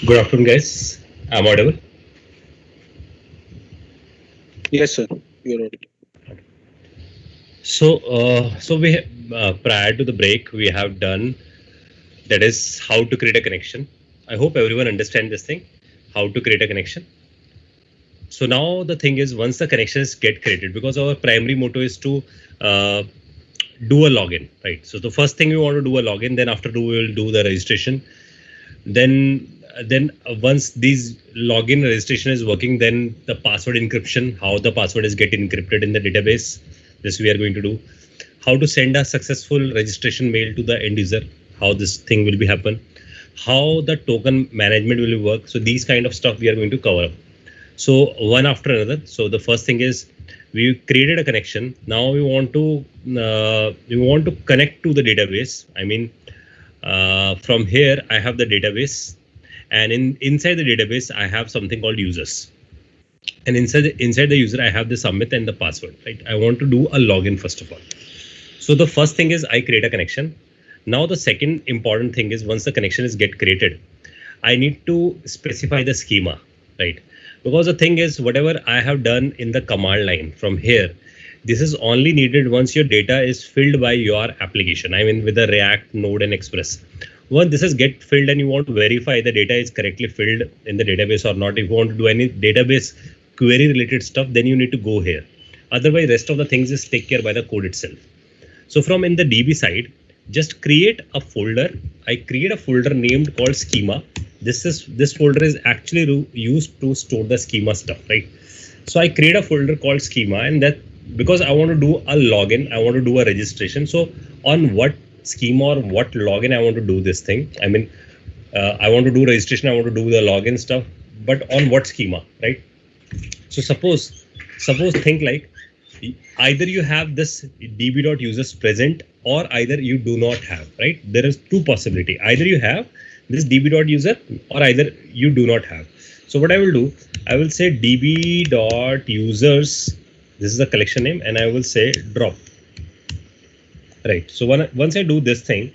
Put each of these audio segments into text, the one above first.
Good afternoon, guys. I'm audible. Yes, sir. You're right. So prior to the break, we have done that is how to create a connection. I hope everyone understand this thing, how to create a connection. So now the thing is, once the connections get created, because our primary motto is to uh, do a login, right? So the first thing we want to do a login, then after we will do the registration. Then once these login registration is working, then the password encryption, how the password is get encrypted in the database, this we are going to do. How to send a successful registration mail to the end user, how this thing will be happen, how the token management will work. So these kind of stuff we are going to cover up. So one after another. So the first thing is we created a connection. Now we want to connect to the database. I mean, from here I have the database, and inside the database I have something called users, and inside the user I have the submit and the password. Right? I want to do a login first of all. So the first thing is I create a connection. Now the second important thing is once the connection is get created, I need to specify the schema, right? Because the thing is, whatever I have done in the command line from here, this is only needed once your data is filled by your application. I mean, with the React, Node, and Express. Once this is get filled and you want to verify the data is correctly filled in the database or not, if you want to do any database query related stuff, then you need to go here. Otherwise, rest of the things is take care by the code itself. So from in the DB side, just create a folder. I create a folder named called schema. This folder is actually used to store the schema stuff, right? So I create a folder called schema, and that because I want to do a login, I want to do a registration. So on what schema or what login I want to do this thing. I mean, I want to do registration, I want to do the login stuff, but on what schema, right? So suppose think like either you have this db.users present or either you do not have, right? There is two possibility. Either you have this db.user or either you do not have. So what I will do, I will say db.users, this is the collection name, and I will say drop, right? So once I do this thing,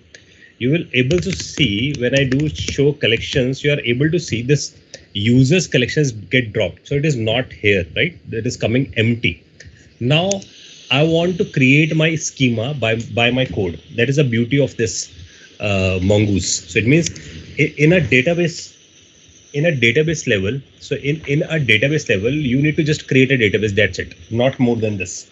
you will able to see when I do show collections, you are able to see this users collections get dropped. So it is not here, right? It is coming empty. Now I want to create my schema by my code. That is the beauty of this mongoose. So it means in a database level. So in a database level, you need to just create a database. That's it. Not more than this.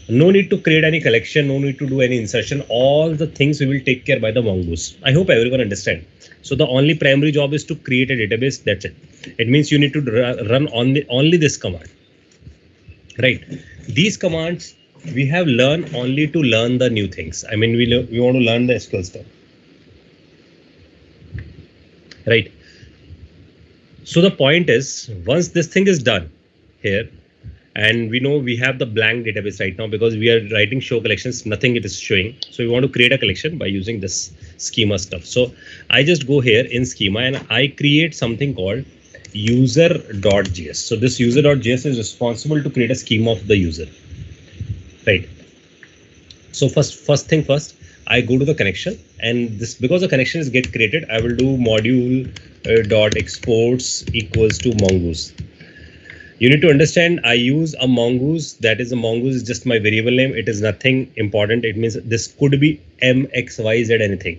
No need to create any collection. No need to do any insertion. All the things we will take care by the mongoose. I hope everyone understand. So the only primary job is to create a database. That's it. It means you need to run only this command. Right, these commands we have learned only to learn the new things. I mean, we want to learn the SQL stuff, right? So the point is, once this thing is done here, and we know we have the blank database right now because we are writing show collections, nothing it is showing. So we want to create a collection by using this schema stuff. So I just go here in schema and I create something called user.js. So this user.js is responsible to create a schema of the user, right? So first thing first, I go to the connection, and this because the connection is get created, I will do module dot exports equals to mongoose. You need to understand I use a mongoose. That is, a mongoose is just my variable name. It is nothing important. It means this could be m, x, y, z, anything.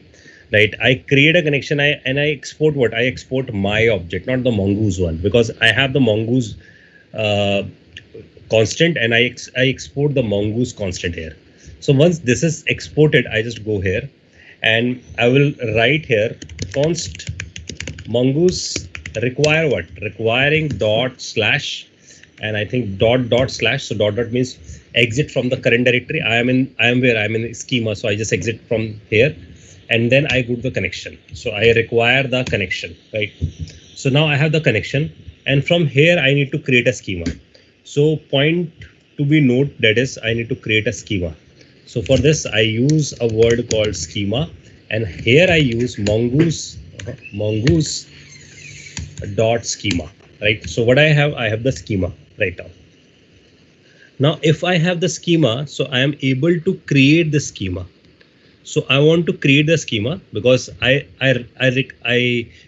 Right, I create a connection and I export what? I export my object, not the mongoose one, because I have the mongoose constant and I export the mongoose constant here. So once this is exported, I just go here and I will write here const mongoose require what? Requiring dot slash, and I think dot slash. So dot means exit from the current directory. I am in schema, so I just exit from here. And then I go to the connection. So I require the connection, right? So now I have the connection, and from here I need to create a schema. So point to be note, that is I need to create a schema. So for this I use a word called schema, and here I use mongoose dot schema, right? So what I have the schema right now. Now if I have the schema, so I am able to create the schema. So I want to create the schema because I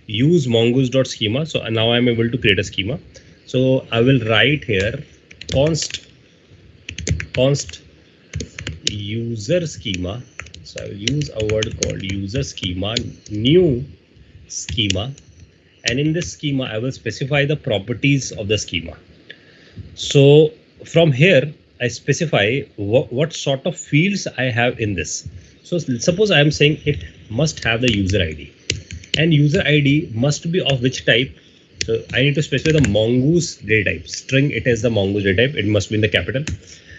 use mongoose.schema. So now I'm able to create a schema. So I will write here const user schema. So I will use a word called user schema, new schema, and in this schema I will specify the properties of the schema. So from here I specify what sort of fields I have in this. So suppose I am saying it must have the user ID, and user ID must be of which type. So I need to specify the mongoose data type string. It is the mongoose data type. It must be in the capital.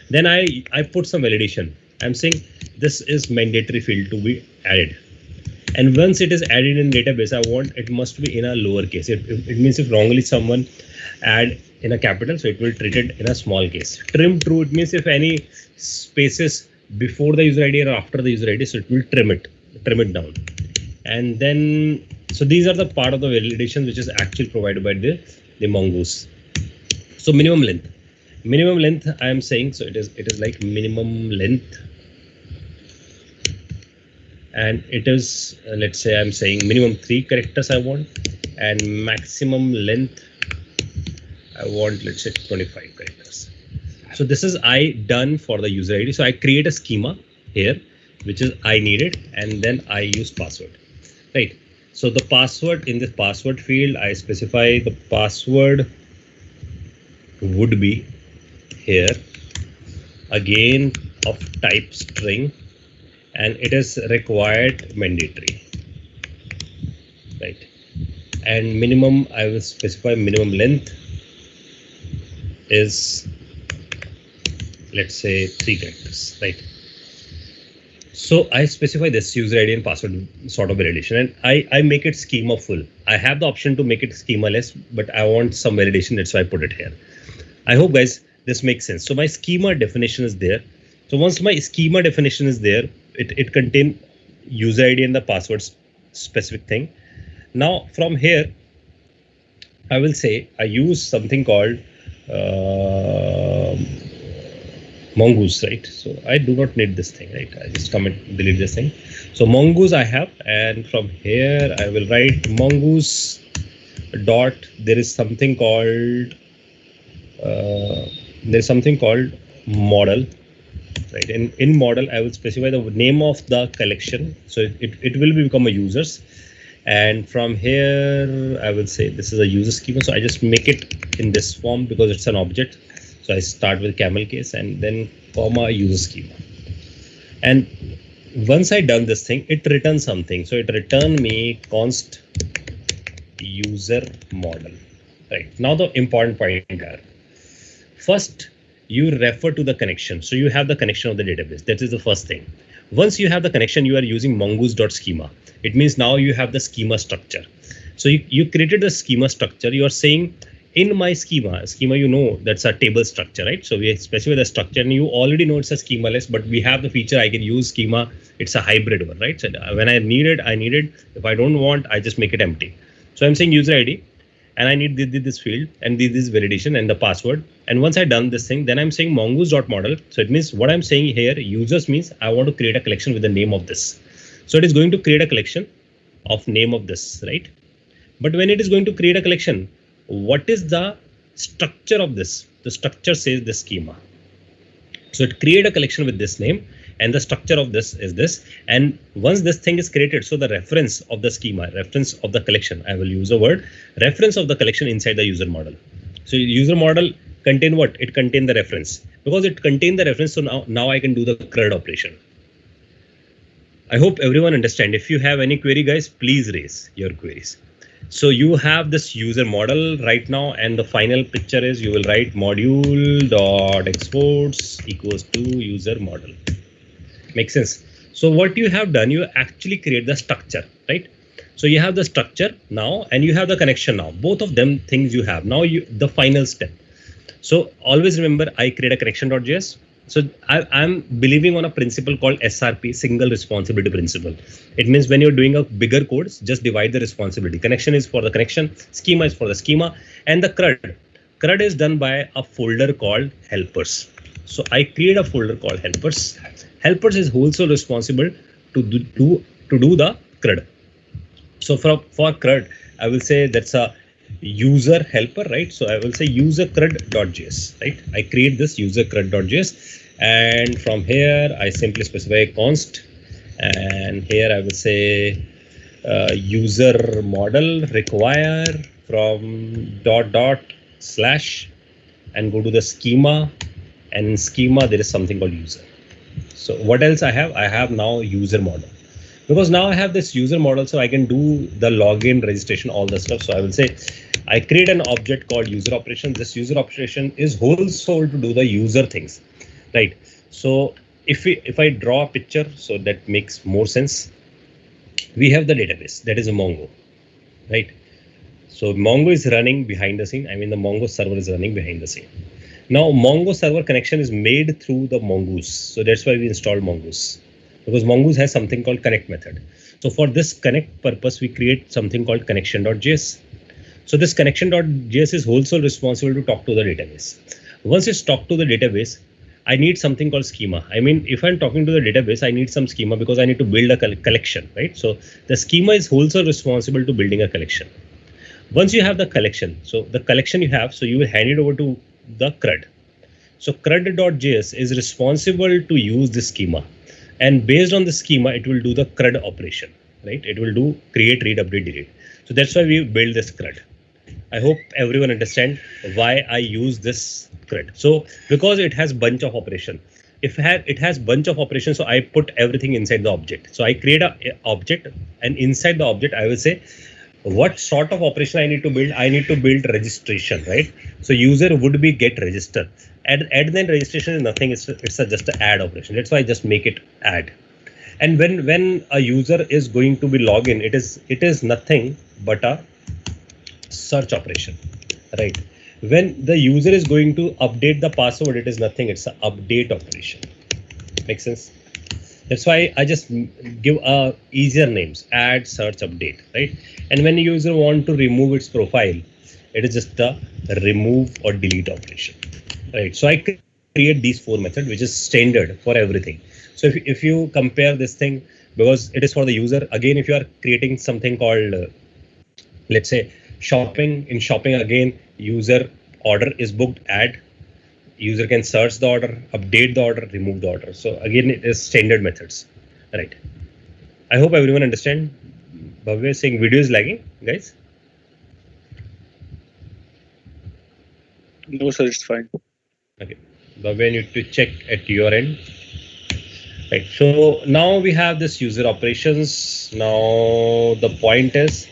Then I put some validation. I'm saying this is mandatory field to be added. And once it is added in database, I want it must be in a lowercase. It means if wrongly someone add in a capital, so it will treat it in a small case. Trim true, it means if any spaces before the user ID or after the user ID, so it will trim it down. And then, so these are the part of the validation which is actually provided by the mongoose. So minimum length I am saying, so it is like minimum length, and it is let's say I'm saying minimum 3 characters I want, and maximum length I want, let's say 25 characters. So this is I done for the user ID. So I create a schema here which is I needed, and then I use password, right? So the password, in this password field I specify the password would be here again of type string, and it is required mandatory, right? And minimum I will specify minimum length is, let's say 3 characters, right? So I specify this user ID and password sort of validation, and I make it schema full. I have the option to make it schema less, but I want some validation, that's why I put it here. I hope guys this makes sense. So my schema definition is there. So once my schema definition is there, it contains user ID and the password specific thing. Now from here, I will say I use something called mongoose, right? So I do not need this thing, right? I just come and delete this thing. So mongoose I have, and from here I will write mongoose dot. There is something called model, right? In model I will specify the name of the collection, so it will become a users. And from here I will say this is a user schema, so I just make it in this form because it's an object. So I start with camel case and then comma user schema, and once I done this thing, it returns something. So it return me const user model, right? Now the important point here, first you refer to the connection. So you have the connection of the database. That is the first thing. Once you have the connection, you are using mongoose.schema. It means now you have the schema structure. So you created the schema structure. You are saying in my schema, you know that's a table structure, right? So we specify the structure, and you already know it's a schema less, but we have the feature I can use schema. It's a hybrid one, right? So when I need it, I need it. If I don't want, I just make it empty. So I'm saying user ID, and I need this field and this validation and the password. And once I done this thing, then I'm saying mongoose.model. So it means what I'm saying here, users means I want to create a collection with the name of this. So it is going to create a collection of name of this, right? But when it is going to create a collection, what is the structure of this? The structure says the schema. So it create a collection with this name, and the structure of this is this. And once this thing is created, so the reference of the schema, reference of the collection, I will use a word, reference of the collection inside the user model. So user model contain what? It contain the reference. Because it contain the reference, so now I can do the CRUD operation. I hope everyone understand. If you have any query, guys, please raise your queries. So you have this user model right now, and the final picture is you will write module.exports equals to user model. Makes sense? So what you have done, you actually create the structure, right? So you have the structure now, and you have the connection now. Both of them things you have. Now the final step. So always remember, I create a connection.js. So I'm believing on a principle called SRP, single responsibility principle. It means when you're doing a bigger code, just divide the responsibility. Connection is for the connection, schema is for the schema, and the CRUD. CRUD is done by a folder called helpers. So I create a folder called helpers. Helpers is also responsible to do the CRUD. So for CRUD, I will say that's a user helper, right? So I will say user CRUD.js, right? I create this user CRUD.js, and from here I simply specify const, and here I will say user model require from dot slash, and go to the schema, and in schema there is something called user. So what else I have? I have now user model, because now I have this user model, so I can do the login, registration, all the stuff. So I will say I create an object called user operation. This user operation is whole soul to do the user things, right? So if I draw a picture, so that makes more sense. We have the database, that is a Mongo, right? So Mongo is running behind the scene. I mean, the Mongo server is running behind the scene. Now Mongo server connection is made through the Mongoose. So that's why we installed Mongoose, because Mongoose has something called connect method. So for this connect purpose, we create something called connection.js. So this connection.js is also responsible to talk to the database. Once it's talked to the database, I need something called schema. I mean, if I'm talking to the database, I need some schema because I need to build a collection, right? So the schema is also responsible to building a collection. Once you have the collection, so the collection you have, so you will hand it over to the CRUD. So CRUD.js is responsible to use the schema, and based on the schema, it will do the CRUD operation, right? It will do create, read, update, delete. So that's why we build this CRUD. I hope everyone understand why I use this CRUD. So because it has bunch of operation, if it has bunch of operations, so I put everything inside the object. So I create a object, and inside the object, I will say what sort of operation I need to build. I need to build registration, right? So user would be get register. Add then registration is nothing. It's just an add operation. That's why I just make it add. And when a user is going to be login, it is nothing but a search operation, right? When the user is going to update the password, it is nothing. It's an update operation. Makes sense? That's why I just give easier names: add, search, update, right? And when a user want to remove its profile, it is just a remove or delete operation, right? So I create these four methods, which is standard for everything. So if you compare this thing, because it is for the user, again, if you are creating something called, let's say, shopping, in shopping, again, user order is booked, add, user can search the order, update the order, remove the order. So again, it is standard methods, right? I hope everyone understand. Bhavya is saying video is lagging, guys. No, sir, it's fine. Okay, Bhavya, you need to check at your end. Right. So now we have this user operations. Now the point is,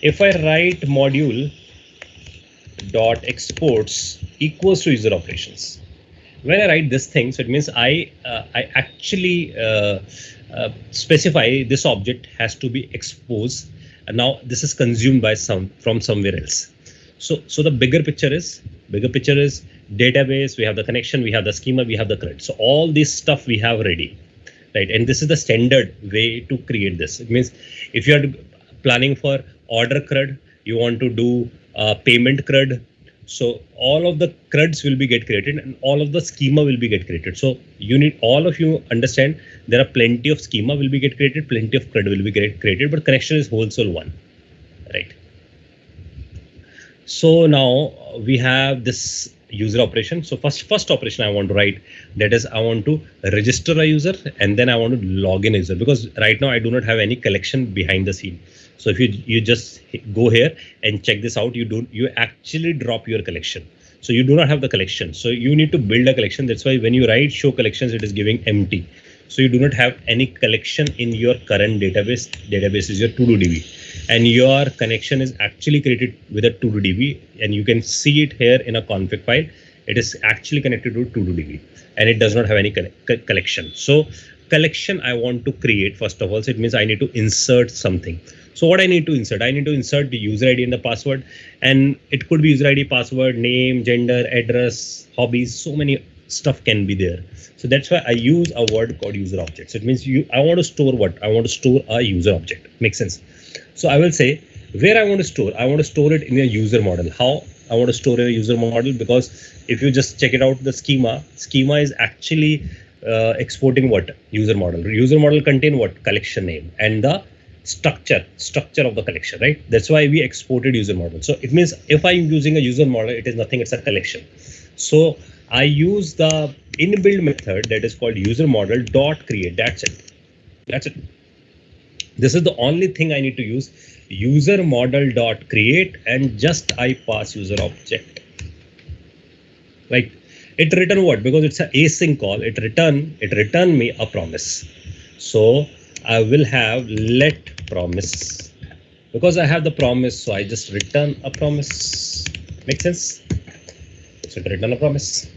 if I write module dot exports equals to user operations, when I write this thing, so it means I actually specify this object has to be exposed, and now this is consumed by from somewhere else. So the bigger picture is database. We have the connection, we have the schema, we have the CRUD. So all this stuff we have ready, right? And this is the standard way to create this. It means if you are planning for order CRUD, you want to do payment CRUD. So all of the CRUDs will be get created, and all of the schema will be get created. So you need, all of you understand, there are plenty of schema will be get created, plenty of CRUD will be get created, but connection is wholesale one, right? So now we have this user operation. So first operation I want to write, that is I want to register a user, and then I want to log in a user, because right now I do not have any collection behind the scene. So if you just go here and check this out, you actually drop your collection. So you do not have the collection. So you need to build a collection. That's why when you write show collections, it is giving empty. So you do not have any collection in your current database. Database is your to-do-db, and your connection is actually created with a to-do-db, and you can see it here in a config file. It is actually connected to to-do-db, and it does not have any collection. So collection I want to create first of all. So it means I need to insert something. So what I need to insert? I need to insert the user ID and the password, and it could be user ID, password, name, gender, address, hobbies. So many stuff can be there. So that's why I use a word called user object. So it means I want to store what? I want to store a user object. Makes sense? So I will say where I want to store. I want to store it in a user model. How I want to store a user model? Because if you just check it out, the schema is actually exporting what? User model. User model contain what? Collection name and the structure of the collection, right? That's why we exported user model. So it means if I'm using a user model, it is nothing, it's a collection. So I use the inbuilt method that is called user model dot create. That's it. That's it. This is the only thing I need to use. User model dot create, and just I pass user object. Like it return what? Because it's an async call. It return me a promise. So I will have let promise. Because I have the promise, so I just return a promise. Make sense? So it return a promise.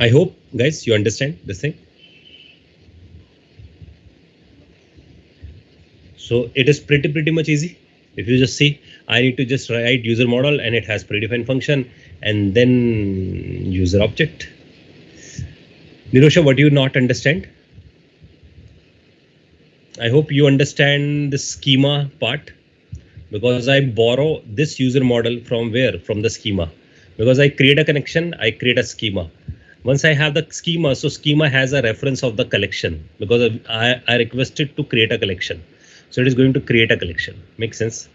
I hope guys you understand this thing. So it is pretty much easy. If you just see, I need to just write user model and it has predefined function and then user object. Nirosha, what do you not understand? I hope you understand the schema part, because I borrow this user model from where? From the schema. Because I create a connection, I create a schema. Once I have the schema, so schema has a reference of the collection, because I requested to create a collection. So it is going to create a collection. Makes sense?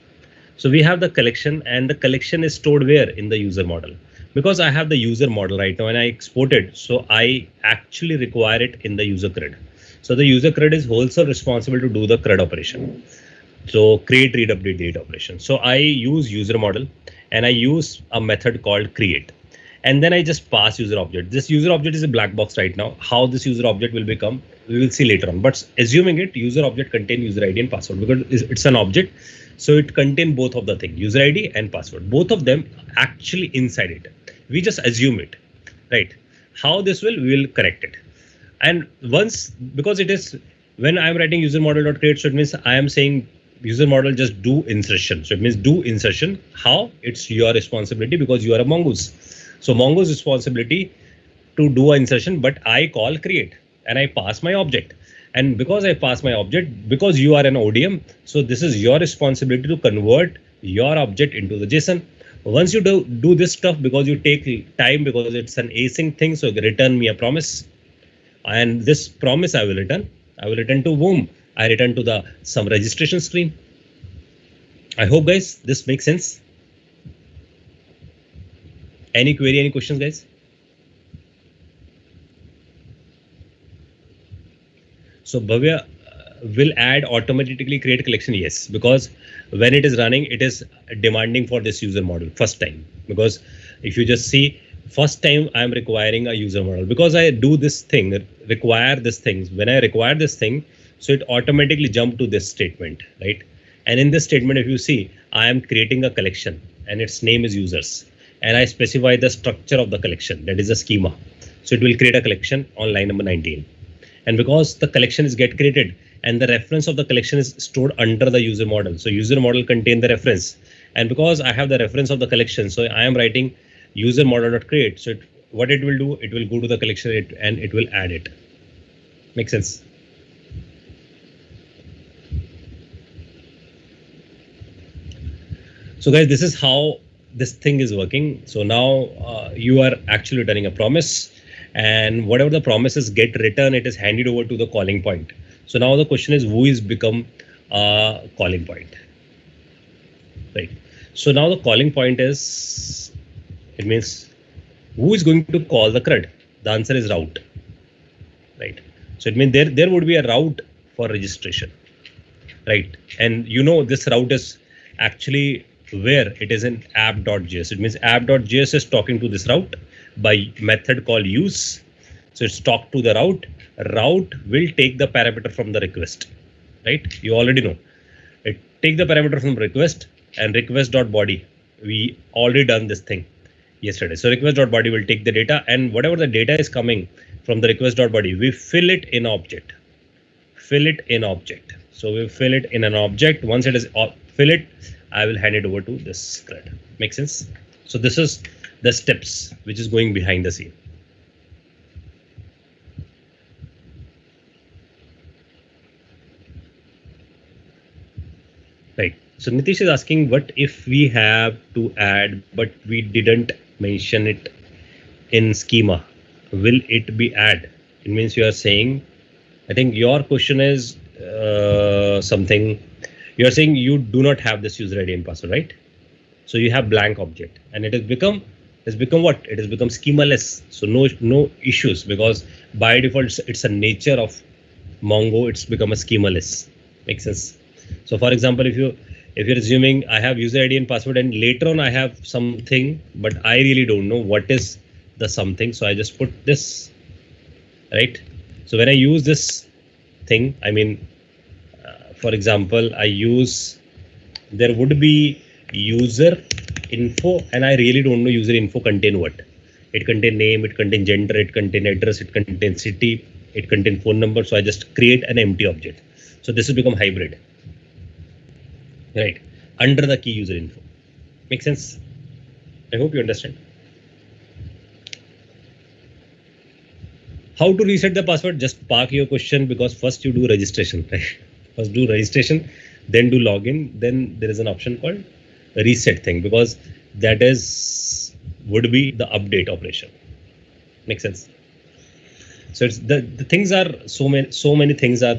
So we have the collection, and the collection is stored where? In the user model. Because I have the user model right now and I export it, so I actually require it in the user CRUD. So the user CRUD is also responsible to do the CRUD operation. So create, read, update, date operation. So I use user model and I use a method called create. And then I just pass user object. This user object is a black box right now. How this user object will become, we will see later on. But assuming it, user object contain user ID and password, because it's an object. So it contain both of the thing, user ID and password. Both of them actually inside it. We just assume it, right? How this will, we will correct it. And once, because it is, when I'm writing user model.create, so it means I am saying user model just do insertion. So it means do insertion. How? It's your responsibility because you are a mongoose. So mongoose responsibility to do an insertion, but I call create and I pass my object. And because I pass my object, because you are an ODM, so this is your responsibility to convert your object into the JSON. Once you do this stuff, because you take time, because it's an async thing, so return me a promise. And this promise I will return. I will return to whom? I return to the some registration screen. I hope guys this makes sense. Any query, any questions, guys? So Bhavya will add automatically create collection. Yes, because when it is running, it is demanding for this user model first time. Because if you just see, first time I am requiring a user model, because I do this thing, require this thing. When I require this thing, so it automatically jump to this statement, right? And in this statement, if you see, I am creating a collection and its name is users. And I specify the structure of the collection, that is a schema. So it will create a collection on line number 19. And because the collection is get created and the reference of the collection is stored under the user model. So user model contain the reference. And because I have the reference of the collection, so I am writing user model.create. So what it will do, it will go to the collection and it will add it. Make sense? So guys, this is how this thing is working. So now you are actually returning a promise, and whatever the promises get returned, it is handed over to the calling point. So now the question is, who is become a calling point, right? So now the calling point is, it means who is going to call the CRUD? The answer is route, right? So it means there would be a route for registration, right? And you know this route is actually where it is in app.js. It means app.js is talking to this route by method called use. So it's talk to the route. Route will take the parameter from the request, right? You already know. It take the parameter from request and request.body. We already done this thing yesterday. So request.body will take the data, and whatever the data is coming from the request.body, we fill it in object. Fill it in object. So we fill it in an object. Once it is fill it, I will hand it over to this CRUD. Make sense? So this is the steps which is going behind the scene. Right. So Nitish is asking, what if we have to add, but we didn't mention it in schema? will it be add? It means you are saying, I think your question is something, you are saying you do not have this user ID and password, right? So you have blank object, and has become what? It has become schemaless. So no issues, because by default it's a nature of Mongo. It's become a schemaless. Makes sense. So for example, if you're assuming I have user ID and password, and later on I have something, but I really don't know what is the something. So I just put this, right? So when I use this thing, I mean, for example, I use, there would be user info, and I really don't know user info contain what. It contain name, it contain gender, it contain address, it contain city, it contain phone number. So I just create an empty object. So this has become hybrid, right? Under the key user info. Make sense? I hope you understand. How to reset the password? Just park your question, because first you do registration, right? First do registration, then do login, then there is an option called reset thing, because that is would be the update operation. Makes sense? So it's the things are so many things are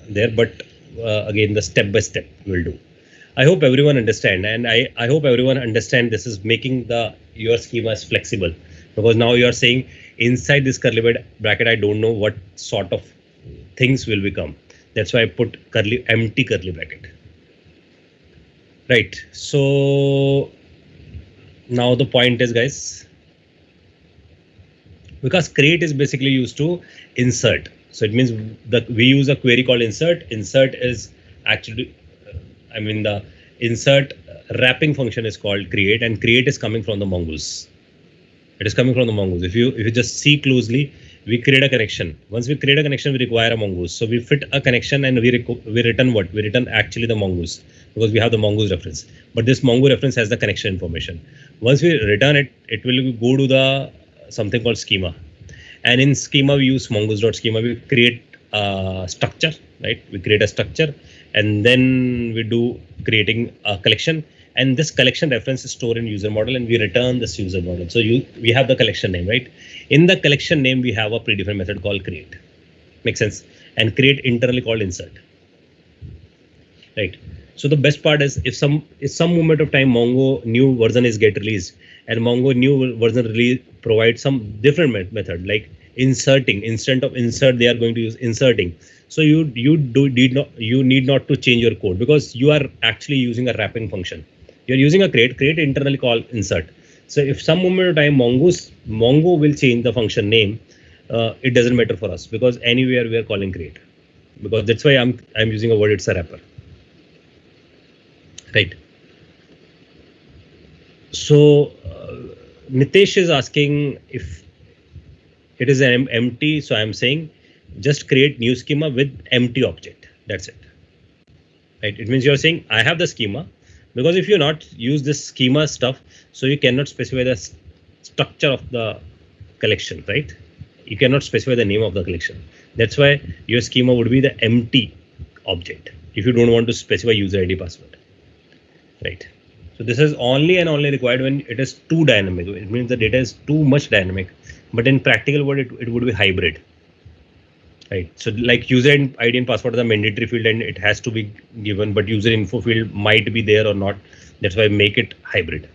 there, but again the step by step we'll do. I hope everyone understand, and I hope everyone understand this is making the your schema is flexible, because now you are saying inside this curly bracket I don't know what sort of things will become. That's why I put empty curly bracket. Right. So now the point is, guys, because create is basically used to insert. So it means that we use a query called insert. Insert is actually, I mean, the insert wrapping function is called create, and create is coming from the mongoose. It is coming from the mongoose. If you just see closely, we create a connection. Once we create a connection, we require a mongoose. So we fit a connection, and we return what? We return actually the mongoose, because we have the mongoose reference. But this mongoose reference has the connection information. Once we return it, it will go to the something called schema. And in schema, we use mongoose.schema. We create a structure, right? We create a structure, and then we do creating a collection. And this collection reference is stored in user model, and we return this user model. So we have the collection name, right? In the collection name, we have a predefined method called create. Makes sense? And create internally called insert, right? So the best part is if some moment of time Mongo new version is get released, and Mongo new version release provides some different method like inserting. Instead of insert, they are going to use inserting. So you need not to change your code, because you are actually using a wrapping function. You're using a create internally called insert. So if some moment of time Mongo will change the function name, it doesn't matter for us, because anywhere we are calling create, because that's why I'm using a word, it's a wrapper. Right. So Nitesh is asking if it is an empty. So I'm saying just create new schema with empty object. That's it. Right. It means you're saying I have the schema, because if you not use this schema stuff, so you cannot specify the structure of the collection, right? You cannot specify the name of the collection. That's why your schema would be the empty object if you don't want to specify user ID password. Right. So this is only and only required when it is too dynamic. It means the data is too much dynamic. But in practical world, it would be hybrid. Right. So like user ID and password is a mandatory field, and it has to be given, but user info field might be there or not. That's why I make it hybrid.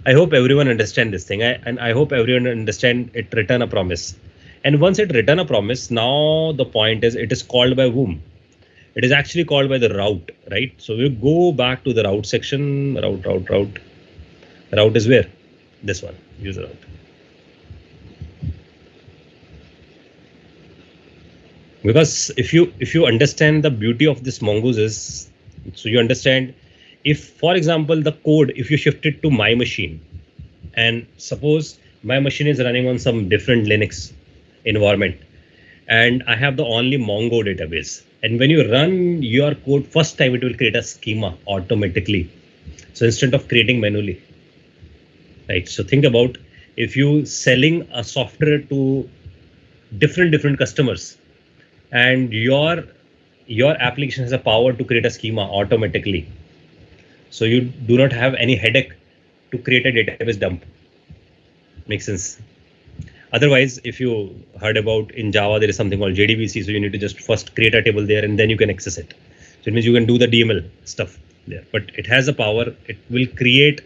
I hope everyone understand this thing, and I hope everyone understand it return a promise. And once it return a promise, now the point is it is called by whom? It is actually called by the route, right? So we go back to the route section. Route. Route is where? This one, user route. Because if you understand the beauty of this mongoose is, so you understand if, for example, the code, if you shift it to my machine, and suppose my machine is running on some different Linux environment, and I have the only Mongo database. And when you run your code first time, it will create a schema automatically. So instead of creating manually, right? So think about if you selling a software to different customers, and your application has a power to create a schema automatically. So you do not have any headache to create a database dump. Makes sense? Otherwise, if you heard about in Java, there is something called JDBC. So you need to just first create a table there and then you can access it. So it means you can do the DML stuff there, but it has a power. It will create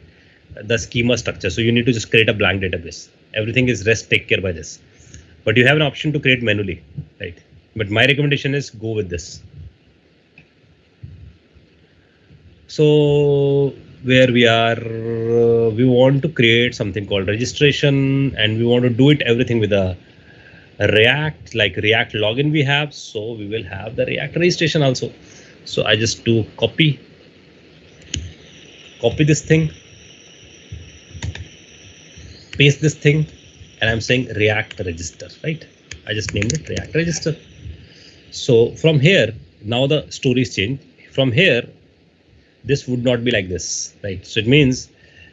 the schema structure. So you need to just create a blank database. Everything is REST take care by this, but you have an option to create manually, right? But my recommendation is go with this. So where we are, we want to create something called registration, and we want to do it everything with a React, like React login we have. So we will have the React registration also. So I just do copy this thing, paste this thing, and I'm saying React register, right? I just named it React register. So from here, now the story is changed. From here, this would not be like this, right? So it means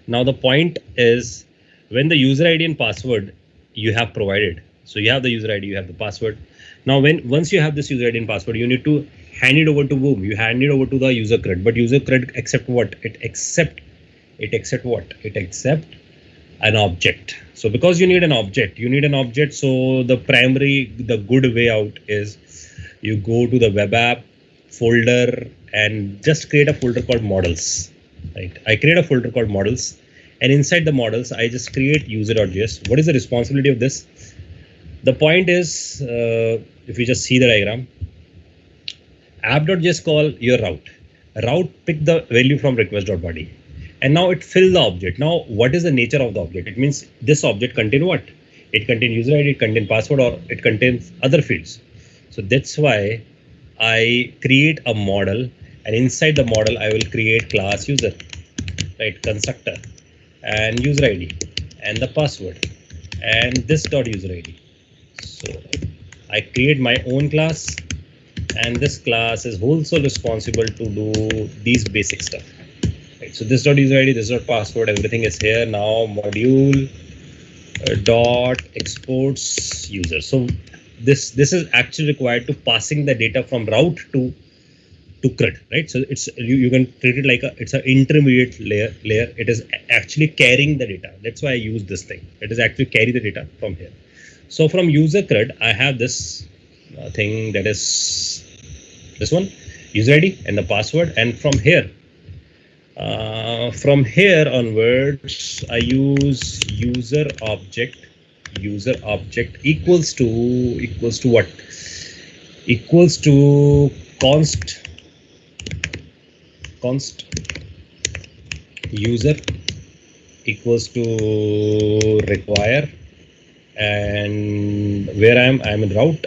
now the point is when the user ID and password you have provided. So you have the user ID, you have the password. Now once you have this user ID and password, you need to hand it over to whom? You hand it over to the user CRUD. But user CRUD accept what? It accept what? It accept an object. So because you need an object, so the good way out is you go to the web app folder and just create a folder called models, right? I create a folder called models, and inside the models I just create user.js. What is the responsibility of this? The point is, if you just see the diagram, app.js call your route pick the value from request.body, and now it fill the object. Now what is the nature of the object? It means this object contain what? It contains user ID, it contains password, or it contains other fields. So that's why I create a model, and inside the model I will create class user, right? Constructor and user ID and the password and this dot user ID. So I create my own class, and this class is also responsible to do these basic stuff, right? So this dot user ID, this dot password, everything is here. Now module dot exports user. So this is actually required to passing the data from route to CRUD, right? So it's you can treat it like it's an intermediate layer. It is actually carrying the data. That's why I use this thing. It is actually carry the data from here. So from user CRUD, I have this thing that is this one, user ID and the password. And from here onwards, I use user object equals to what? Equals to const user equals to require, and where I'm in route,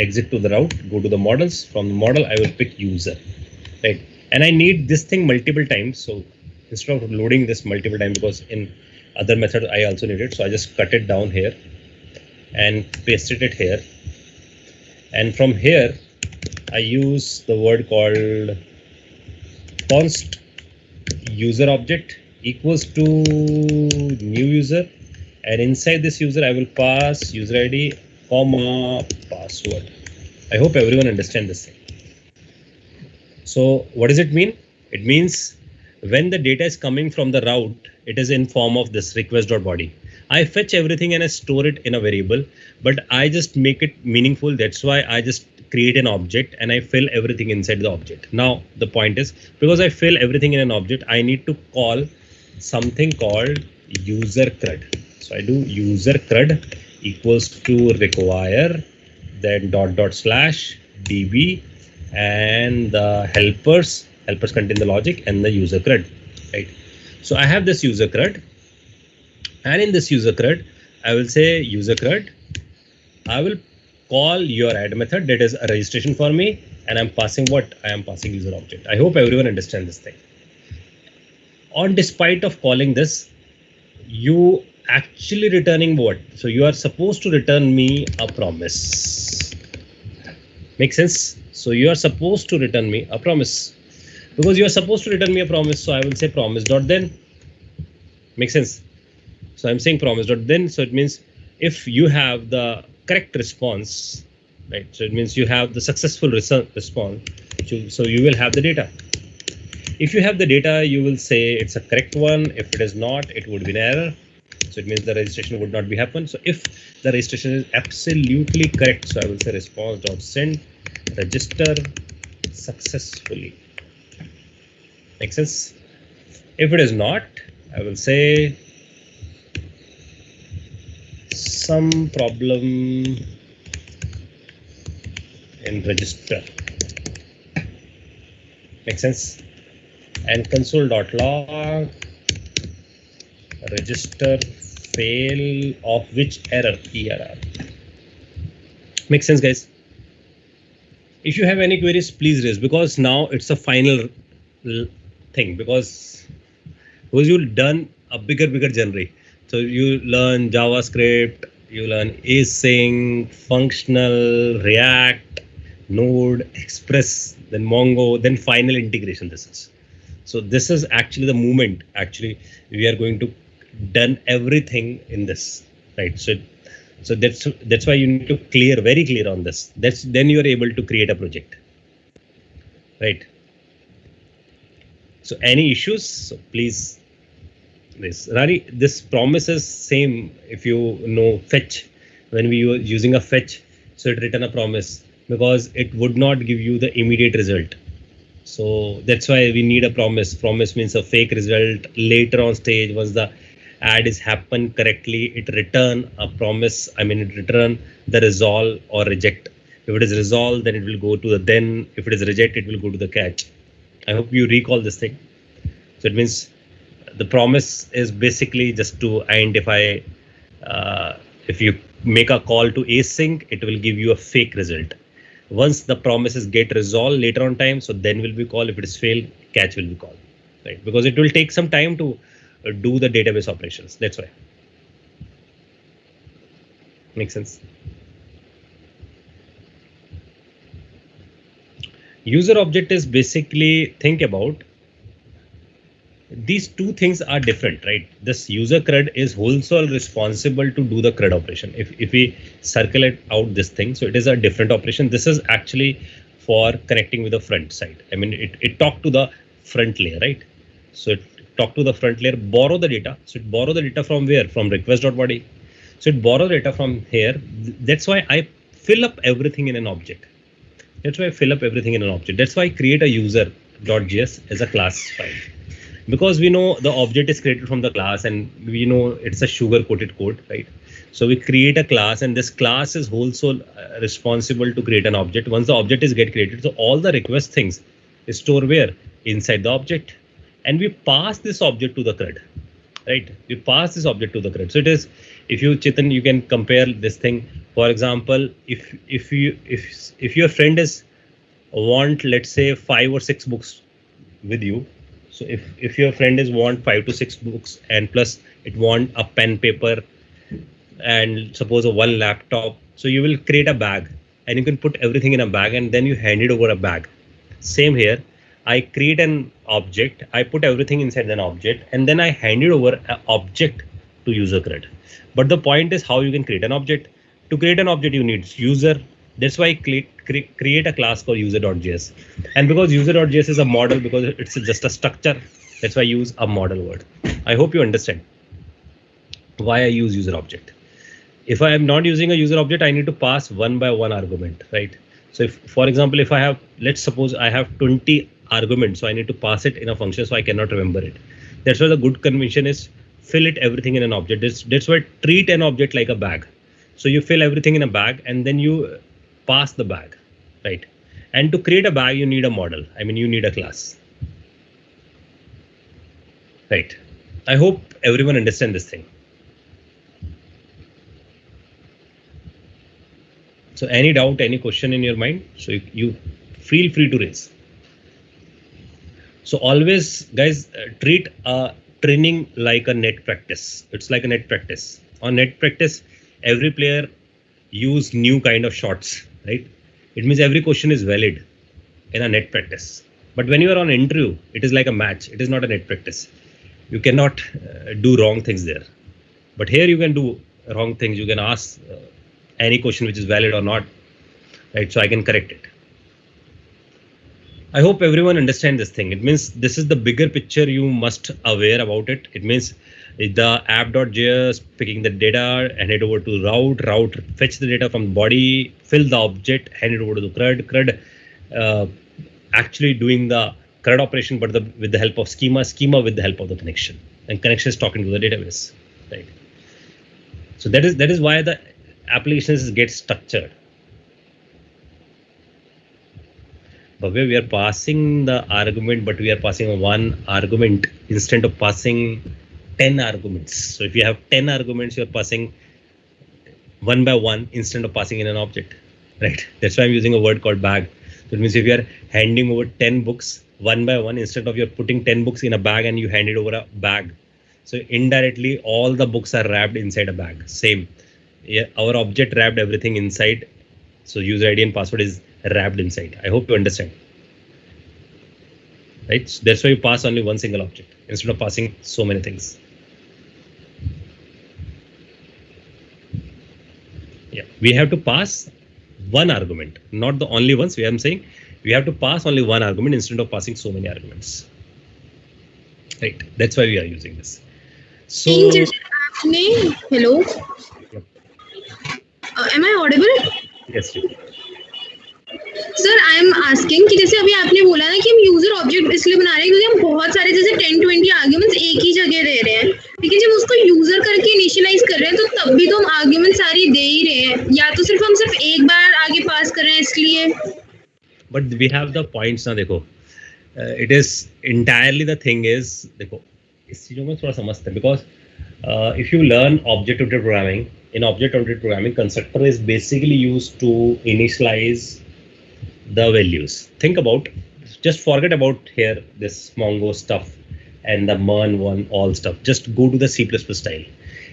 exit to the route, go to the models. From the model I will pick user, right? And I need this thing multiple times. So instead of loading this multiple times, because in other methods I also need it, so I just cut it down here and pasted it here. And from here I use the word called const user object equals to new user, and inside this user I will pass user ID comma password. I hope everyone understands this thing. So what does it mean? It means when the data is coming from the route, it is in form of this request.body. I fetch everything and I store it in a variable, but I just make it meaningful. That's why I just create an object and I fill everything inside the object. Now the point is, because I fill everything in an object, I need to call something called user CRUD. So I do user CRUD equals to require, then dot slash db, and the helpers contain the logic and the user CRUD, right? So I have this user CRUD, and in this user CRUD I will say user CRUD, I will call your add method, that is a registration for me, and I'm passing what? I am passing user object. I hope everyone understands this thing. On despite of calling this, you actually returning what? So you are supposed to return me a promise. Make sense? So you are supposed to return me a promise. Because you are supposed to return me a promise, so I will say promise.then. Make sense? So I'm saying promise.then. So it means if you have the correct response, right? So it means you have the successful response. So you will have the data. If you have the data, you will say it's a correct one. If it is not, it would be an error. So it means the registration would not be happen. So if the registration is absolutely correct, so I will say response dot send register successfully. Make sense? If it is not, I will say some problem in register. Make sense? And console.log register fail of which error? ERR. Make sense, guys? If you have any queries, please raise, because now it's a final thing, because you've done a bigger journey. So you learn JavaScript, you learn async, functional, React, Node, Express, then Mongo, then final integration. This is actually the moment. Actually, we are going to done everything in this, right? So that's why you need to very clear on this. Then you are able to create a project, right? So any issues? So please. Rari, this promise is same if you know fetch. When we were using a fetch, so it written a promise because it would not give you the immediate result. So that's why we need a promise. Promise means a fake result later on stage. Once the ad is happen correctly, it return a promise. I mean, it return the resolve or reject. If it is resolved, then it will go to the then. If it is reject, it will go to the catch. I hope you recall this thing. So it means the promise is basically just to identify if you make a call to async, it will give you a fake result. Once the promises get resolved later on time, so then will be called. If it is failed, catch will be called, right? Because it will take some time to do the database operations. That's why. Makes sense. User object is basically, think about, these two things are different, right? This user CRUD is wholesale responsible to do the CRUD operation. If we circulate out this thing, so it is a different operation. This is actually for connecting with the front side. I mean, it talk to the front layer, right? So it talk to the front layer, borrow the data. So it borrow the data from where? From request.body. So it borrow data from here. That's why I fill up everything in an object. That's why I fill up everything in an object. That's why I create a user.js as a class file. Because we know the object is created from the class and we know it's a sugar coated code, right? So we create a class and this class is also responsible to create an object. Once the object is get created, so all the request things is stored where? Inside the object. And we pass this object to the CRUD, right? We pass this object to the CRUD. So it is, if you, Chetan, you can compare this thing. For example, if your friend is want, let's say 5 or 6 books with you. So if your friend is want 5 to 6 books and plus it want a pen, paper, and suppose a one laptop, so you will create a bag and you can put everything in a bag and then you hand it over a bag. Same here, I create an object, I put everything inside an object and then I hand it over an object to user CRUD. But the point is how you can create an object. To create an object, you need user. That's why I create a class called user.js. And because user.js is a model, because it's just a structure, that's why I use a model word. I hope you understand why I use user object. If I am not using a user object, I need to pass one by one argument, right? So if, for example, if I have, let's suppose I have 20 arguments, so I need to pass it in a function, so I cannot remember it. That's why the good convention is fill it everything in an object. That's why treat an object like a bag. So you fill everything in a bag and then you pass the bag, right? And to create a bag, you need a model. I mean, you need a class, right? I hope everyone understands this thing. So any doubt, any question in your mind, so you feel free to raise. So always, guys, treat training like a net practice. It's like a net practice. On net practice, every player use new kind of shots, right? It means every question is valid in a net practice. But when you are on interview, it is like a match. It is not a net practice. You cannot do wrong things there. But here you can do wrong things. You can ask any question which is valid or not, right? So I can correct it. I hope everyone understand this thing. It means this is the bigger picture you must aware about it. It means the app.js picking the data, hand it over to route, fetch the data from the body, fill the object, hand it over to the CRUD, uh, actually doing the CRUD operation, but with the help of schema with the help of the connection, and connection is talking to the database, right? So that is why the applications get structured. But we are passing the argument, but we are passing one argument instead of passing 10 arguments. So if you have 10 arguments, you're passing one by one instead of passing in an object, right? That's why I'm using a word called bag. So it means if you're handing over 10 books one by one, instead of you're putting 10 books in a bag and you hand it over a bag. So indirectly, all the books are wrapped inside a bag. Same. Yeah, our object wrapped everything inside. So user ID and password is wrapped inside. I hope you understand. Right? So that's why you pass only one single object instead of passing so many things. Yeah, we have to pass one argument, not the only ones. I'm saying we have to pass only one argument instead of passing so many arguments. Right? That's why we are using this. So, hello. Yep. Am I audible? Yes. Sir I am asking कि जैसे अभी आपने बोला ना कि हम user object इसलिए बना रहे हैं क्योंकि हम बहुत सारे जैसे 10-20 आर्ग्यूमेंट्स एक ही जगह दे रहे हैं, लेकिन जब उसको यूजर करके इनिशियलाइज कर रहे हैं तो तब भी तो हम आर्ग्यूमेंट सारी दे ही रहे हैं, या तो सिर्फ हम एक बार आगे पास कर रहे हैं इसलिए. But we have the points ना, देखो it is entirely the thing is, देखो इस चीजों में थोड़ा समझते हैं, because if you learn object oriented programming, in object oriented programming, constructor is basically used to initialize the values. Think about, just forget about here this Mongo stuff and the MERN one, all stuff. Just go to the C++ style.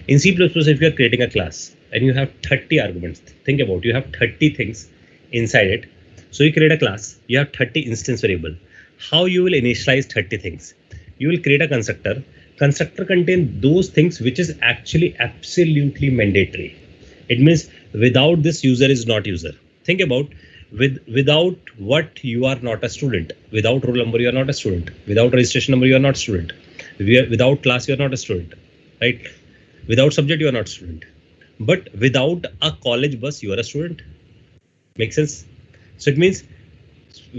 In C++, if you are creating a class and you have 30 arguments, think about, you have 30 things inside it. So you create a class, you have 30 instance variable. How you will initialize 30 things? You will create a constructor. Constructor contain those things which is actually absolutely mandatory. It means without this user is not user. Think about, without what you are not a student. Without roll number you are not a student. Without registration number you are not student. Without class you are not a student, right? Without subject you are not student. But without a college bus you are a student. Make sense? So it means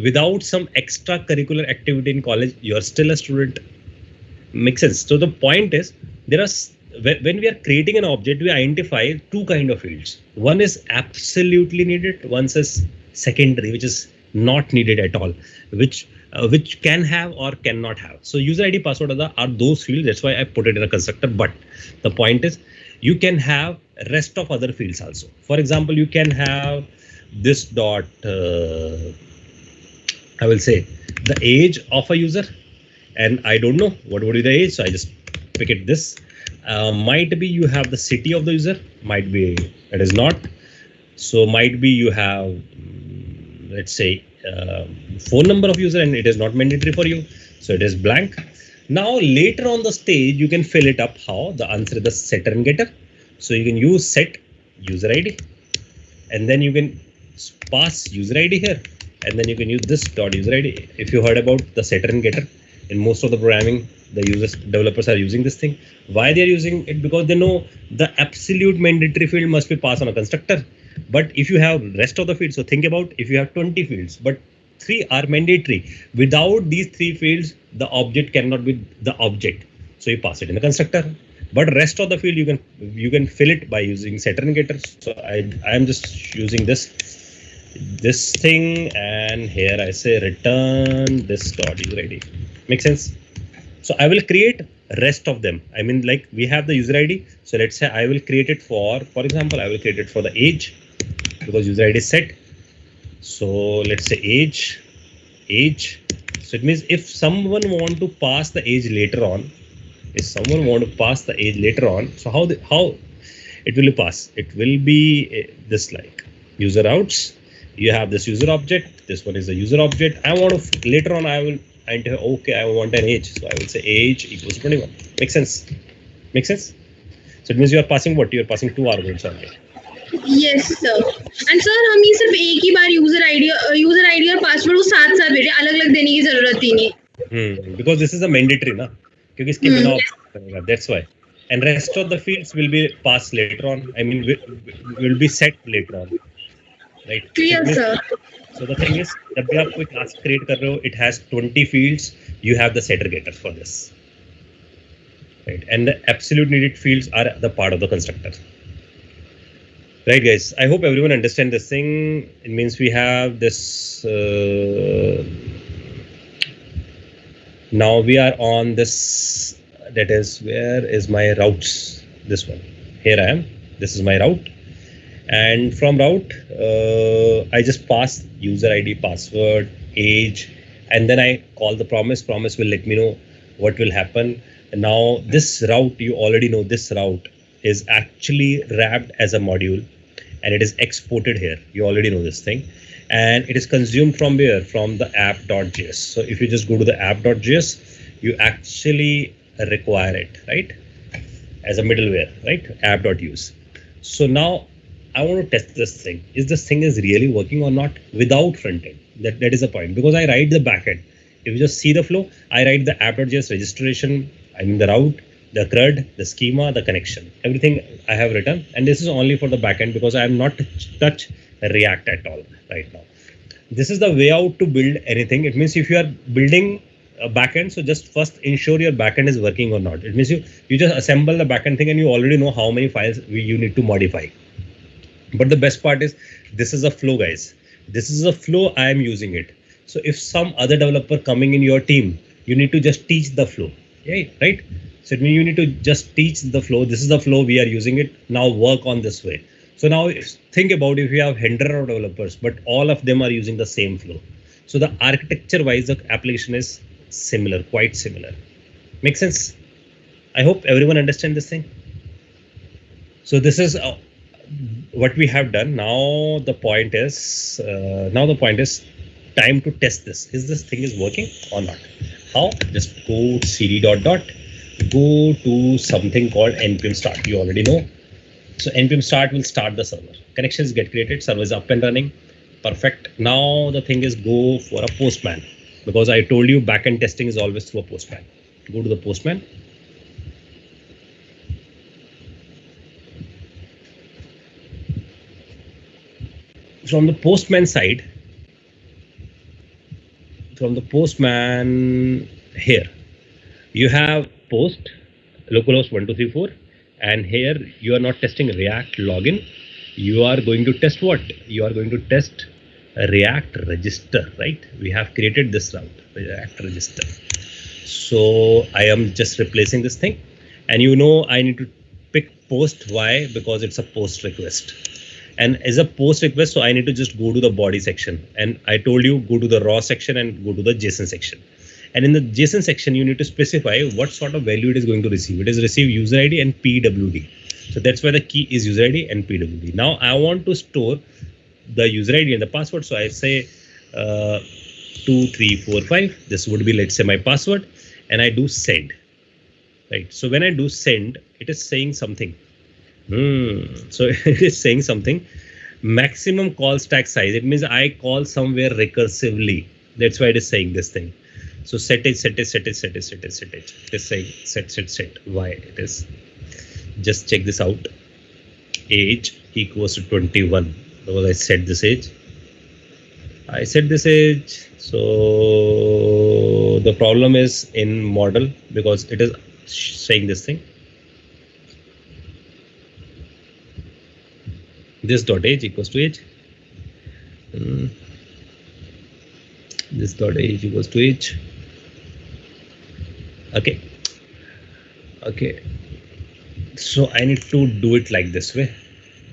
without some extracurricular activity in college you are still a student. Makes sense? So the point is, there are, when we are creating an object, we identify two kind of fields. One is absolutely needed, one is secondary, which is not needed at all, which can have or cannot have. So user ID, password are those fields. That's why I put it in a constructor. But the point is, you can have rest of other fields also. For example, you can have this dot, I will say the age of a user. And I don't know what would be the age, so I just pick it this. Might be you have the city of the user, might be it is not. So might be you have, let's say, phone number of user and it is not mandatory for you, so it is blank. Now later on the stage you can fill it up. How? The answer is the setter and getter. So you can use set user ID, and then you can pass user ID here, and then you can use this dot user ID. If you heard about the setter and getter, in most of the programming, the developers are using this thing. Why they are using it? Because they know the absolute mandatory field must be passed on a constructor. But if you have rest of the fields, so think about, if you have 20 fields, but 3 are mandatory. Without these 3 fields, the object cannot be the object. So you pass it in the constructor. But rest of the field you can fill it by using setter and getter. So I am just using this thing, and here I say return this dot user ID. Make sense? So I will create rest of them. I mean, like we have the user ID. So let's say I will create it for example, I will create it for the age, because user ID is set. So let's say age. So it means if someone want to pass the age later on, so how it will pass? It will be this, like user outs. You have this user object. This one is the user object. I want to later on I will enter, okay, I want an age. So I will say age equals 21. Make sense? Make sense? So it means you are passing what? You are passing 2 arguments only. Yes sir. And sir, हम ये सिर्फ एक ही बार user ID और password वो साथ साथ भेजे. अलग अलग देने की जरूरत ही नहीं. Because this is a mandatory ना, क्योंकि इसके बिना option, that's why. And rest of the fields will be passed later on. I mean, will be set later on, right? Clear, sir. So the thing is, जब भी आप कोई class create कर रहे हो, it has 20 fields. You have the setter getter for this, right? And the absolute needed fields are the part of the constructor. Right, guys. I hope everyone understand this thing. It means we have this. Now we are on this. That is, where is my routes? This one. Here I am. This is my route. And from route, I just pass user ID, password, age, and then I call the promise. Promise will let me know what will happen. And now this route, you already know this route is actually wrapped as a module, and it is exported here. You already know this thing. And it is consumed from where? From the app.js. So if you just go to the app.js, you actually require it, right? As a middleware, right? App.use. So now I want to test this thing. Is this thing is really working or not without front end? That is the point, because I write the backend. If you just see the flow, I write the app.js registration, I mean the route, the CRUD, the schema, the connection, everything I have written. And this is only for the backend because I am not touch React at all right now. This is the way out to build anything. It means if you are building a backend, so just first ensure your backend is working or not. It means you just assemble the backend thing and you already know how many files you need to modify. But the best part is this is a flow, guys. This is a flow. I am using it. So if some other developer coming in your team, you need to just teach the flow, right? So it means you need to just teach the flow. This is the flow, we are using it. Now work on this way. So now think about if you have 100 of developers, but all of them are using the same flow. So the architecture wise, the application is similar, quite similar. Make sense? I hope everyone understand this thing. So this is what we have done. Now the point is time to test this. Is this thing is working or not? How? Just go cd dot, go to something called npm start. You already know. So npm start will start the server. Connections get created. Server is up and running. Perfect. Now the thing is go for a postman, because I told you backend testing is always through a postman. Go to the postman. From the postman side, from the postman here, you have post localhost 1234, and here you are not testing React login. You are going to test what? You are going to test a React register, right? We have created this route, React register. So I am just replacing this thing, and you know I need to pick post. Why? Because it's a post request. And as a post request, so I need to just go to the body section. And I told you, go to the raw section and go to the JSON section. And in the JSON section, you need to specify what sort of value it is going to receive. It is receive user ID and PWD. So that's why the key is user ID and PWD. Now I want to store the user ID and the password. So I say 2345. This would be, let's say, my password. And I do send. Right. So when I do send, it is saying something. So it is saying something. Maximum call stack size. It means I call somewhere recursively. That's why it is saying this thing. So set it. It is saying set. Why it is? Just check this out. Age equals to 21. Because I set this age. So the problem is in model, because it is saying this thing. This dot age equals to age. This dot age equals to age. Okay. So I need to do it like this way.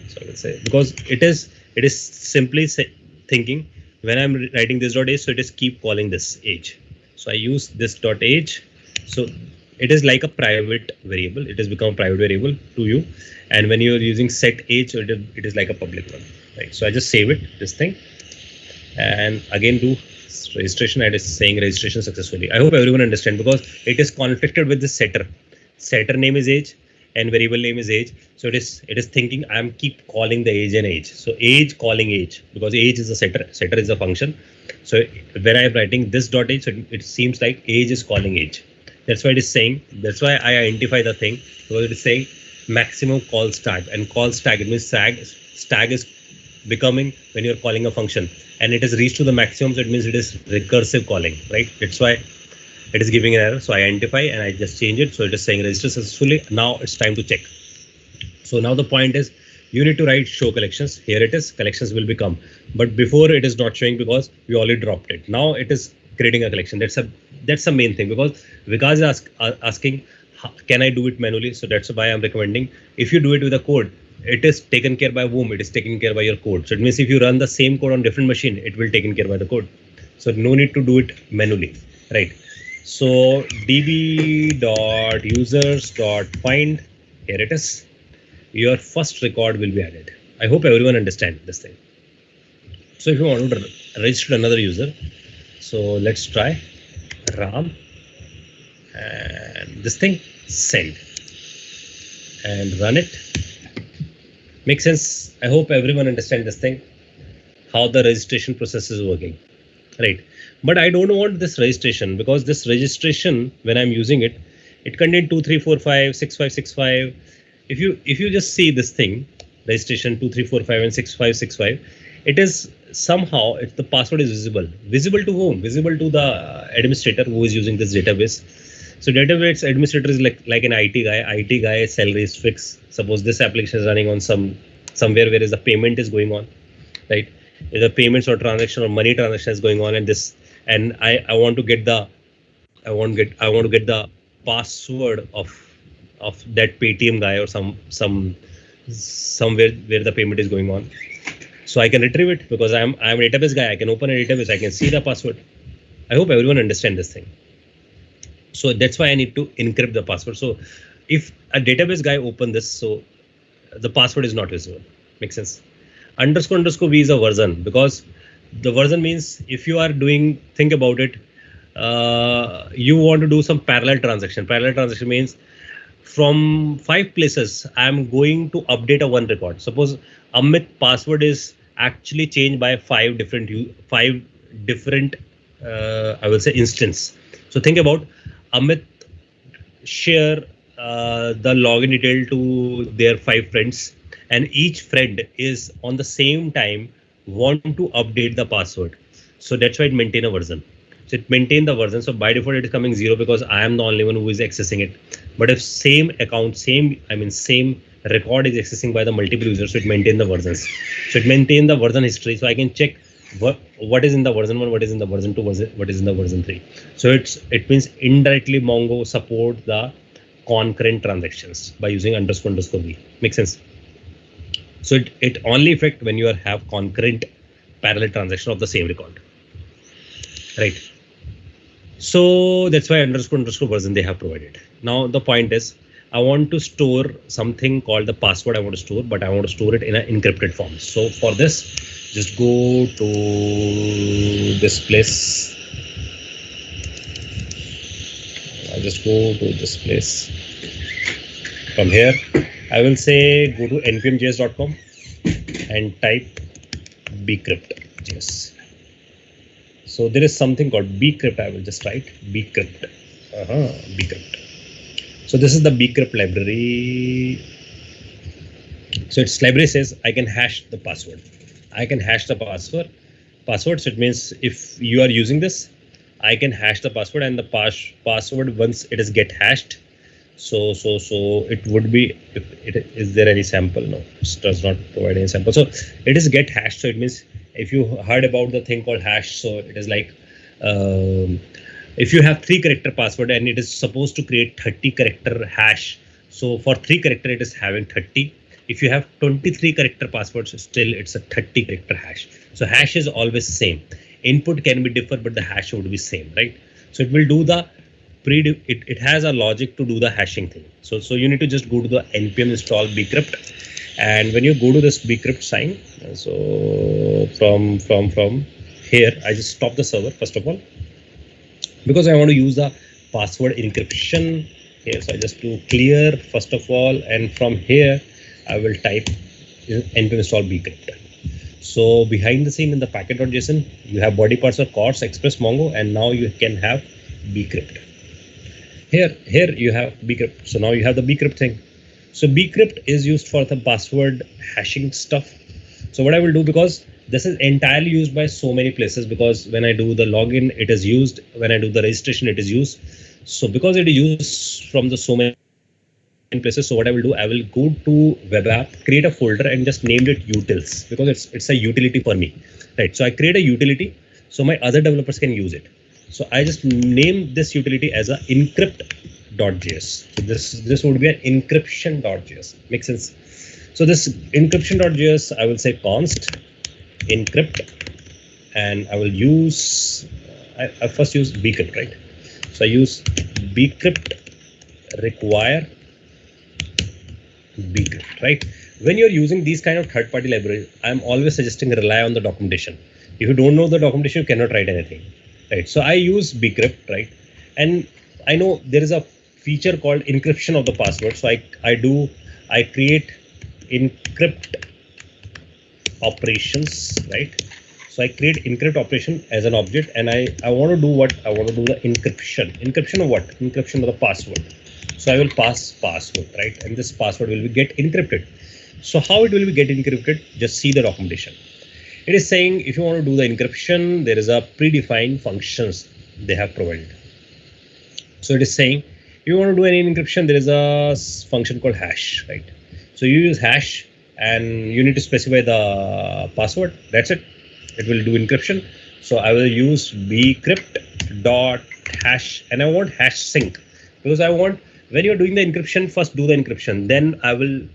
So let's say, because it is simply thinking when I'm writing this dot age, so it is keep calling this age. So I use this dot age. So it is like a private variable. It has become a private variable to you. And when you're using set age, so it is like a public one, right? So I just save it, this thing, and again do registration. It is saying registration successfully. I hope everyone understand, because it is conflicted with the setter. Setter name is age, and variable name is age. So it is thinking I'm keep calling the age and age. So age calling age, because age is a setter. Setter is a function. So when I'm writing this dot age, so it seems like age is calling age. That's why it is saying. That's why I identify the thing, because it is saying maximum call stag, and call stag, it means stag is becoming when you're calling a function, and it has reached to the maximum, so it means it is recursive calling, right? That's why it is giving an error. So I identify and I just change it. So it is saying register successfully. Now it's time to check. So now the point is you need to write show collections. Here it is, collections will become, but before it is not showing because we already dropped it. Now it is creating a collection. That's the main thing, because Vikas is asking, can I do it manually? So that's why I'm recommending, if you do it with a code, it is taken care by whom? It is taken care by your code. So it means if you run the same code on different machine, it will taken care by the code. So no need to do it manually, right? So db.users.find, here it is. Your first record will be added. I hope everyone understands this thing. So if you want to register another user, so let's try Ram, and this thing send and run it. Makes sense? I hope everyone understands this thing, how the registration process is working, right? But I don't want this registration, because this registration, when I'm using it, it contains 2345 6565. If you just see this thing, registration 2345 and 6565, it is somehow the password is visible to whom? Visible to the administrator who is using this database. So database administrator is like an IT guy. Salary is fixed. Suppose this application is running on somewhere where is the payment is going on, right? If the payments or transaction or money transaction is going on, and I want to get the password of that Paytm guy or somewhere where the payment is going on. So I can retrieve it, because I'm a database guy. I can open a database. I can see the password. I hope everyone understands this thing. So that's why I need to encrypt the password. So if a database guy open this, so the password is not visible. Makes sense? __ v is a version, because the version means if you are doing, think about it, you want to do some parallel transaction. Parallel transaction means from 5 places, I'm going to update a one record. Suppose Amit password is actually changed by 5 different I will say instance. So think about Amit share the login detail to their 5 friends, and each friend is on the same time want to update the password. So that's why it maintain a version. So it maintain the version. So by default it is coming 0, because I am the only one who is accessing it. But if same account, same record is accessing by the multiple users, so it maintain the versions. So it maintain the version history. So I can check what is in the version 1, what is in the version 2, what is in the version 3. So it means indirectly Mongo support the concurrent transactions by using __ v. Makes sense? So it only affect when you have concurrent parallel transaction of the same record, right? So that's why __ version they have provided. Now the point is, I want to store something called the password I want to store, but I want to store it in an encrypted form. So for this, just go to this place. I'll just go to this place. From here, I will say go to npmjs.com and type bcrypt.js. So there is something called bcrypt. I will just write bcrypt. Bcrypt. So this is the bcrypt library. So its library says I can hash the password. I can hash the password. So it means if you are using this, I can hash the password, and the password once it is get hashed. So it would be, is there any sample? No, it does not provide any sample. So it is get hashed. So it means if you heard about the thing called hash, so it is like if you have 3 character password and it is supposed to create 30 character hash. So for 3 character, it is having 30. If you have 23 character passwords, still it's a 30 character hash. So hash is always same. Input can be different, but the hash would be same, right? So it will do the it has a logic to do the hashing thing. So you need to just go to the npm install bcrypt, and when you go to this bcrypt sign, so from here, I just stop the server first of all, because I want to use the password encryption here. So I just do clear first of all, and from here I will type npm install bcrypt. So behind the scene in the packet.json, you have body parser, chords, express, mongo, and now you can have bcrypt. Here you have bcrypt. So now you have the bcrypt thing. So bcrypt is used for the password hashing stuff. So what I will do, because this is entirely used by so many places, because when I do the login, it is used. When I do the registration, it is used. So because it is used from the so many places, so what I will do, I will go to web app, create a folder, and just name it utils, because it's a utility for me, right? So I create a utility so my other developers can use it. So I just name this utility as a encrypt.js. So this would be an encryption.js. Makes sense? So this encryption.js, I will say const encrypt, and I will use, I first use bcrypt, right? So I use bcrypt require bcrypt, right? When you're using these kind of third-party libraries, I'm always suggesting rely on the documentation. If you don't know the documentation, you cannot write anything, right? So I use bcrypt, right? And I know there is a feature called encryption of the password. So I create encrypt operations, right? So I create encrypt operation as an object, and I want to do what? I want to do the encryption. Encryption of what? Encryption of the password. So I will pass password, right? And this password will get encrypted. So how it will get encrypted? Just see the documentation. It is saying if you want to do the encryption, there is a predefined functions they have provided. So it is saying if you want to do any encryption, there is a function called hash, right? So you use hash and you need to specify the password. That's it. It will do encryption. So I will use bcrypt dot hash, and I want hash sync, because I want, when you're doing the encryption, first do the encryption, then I will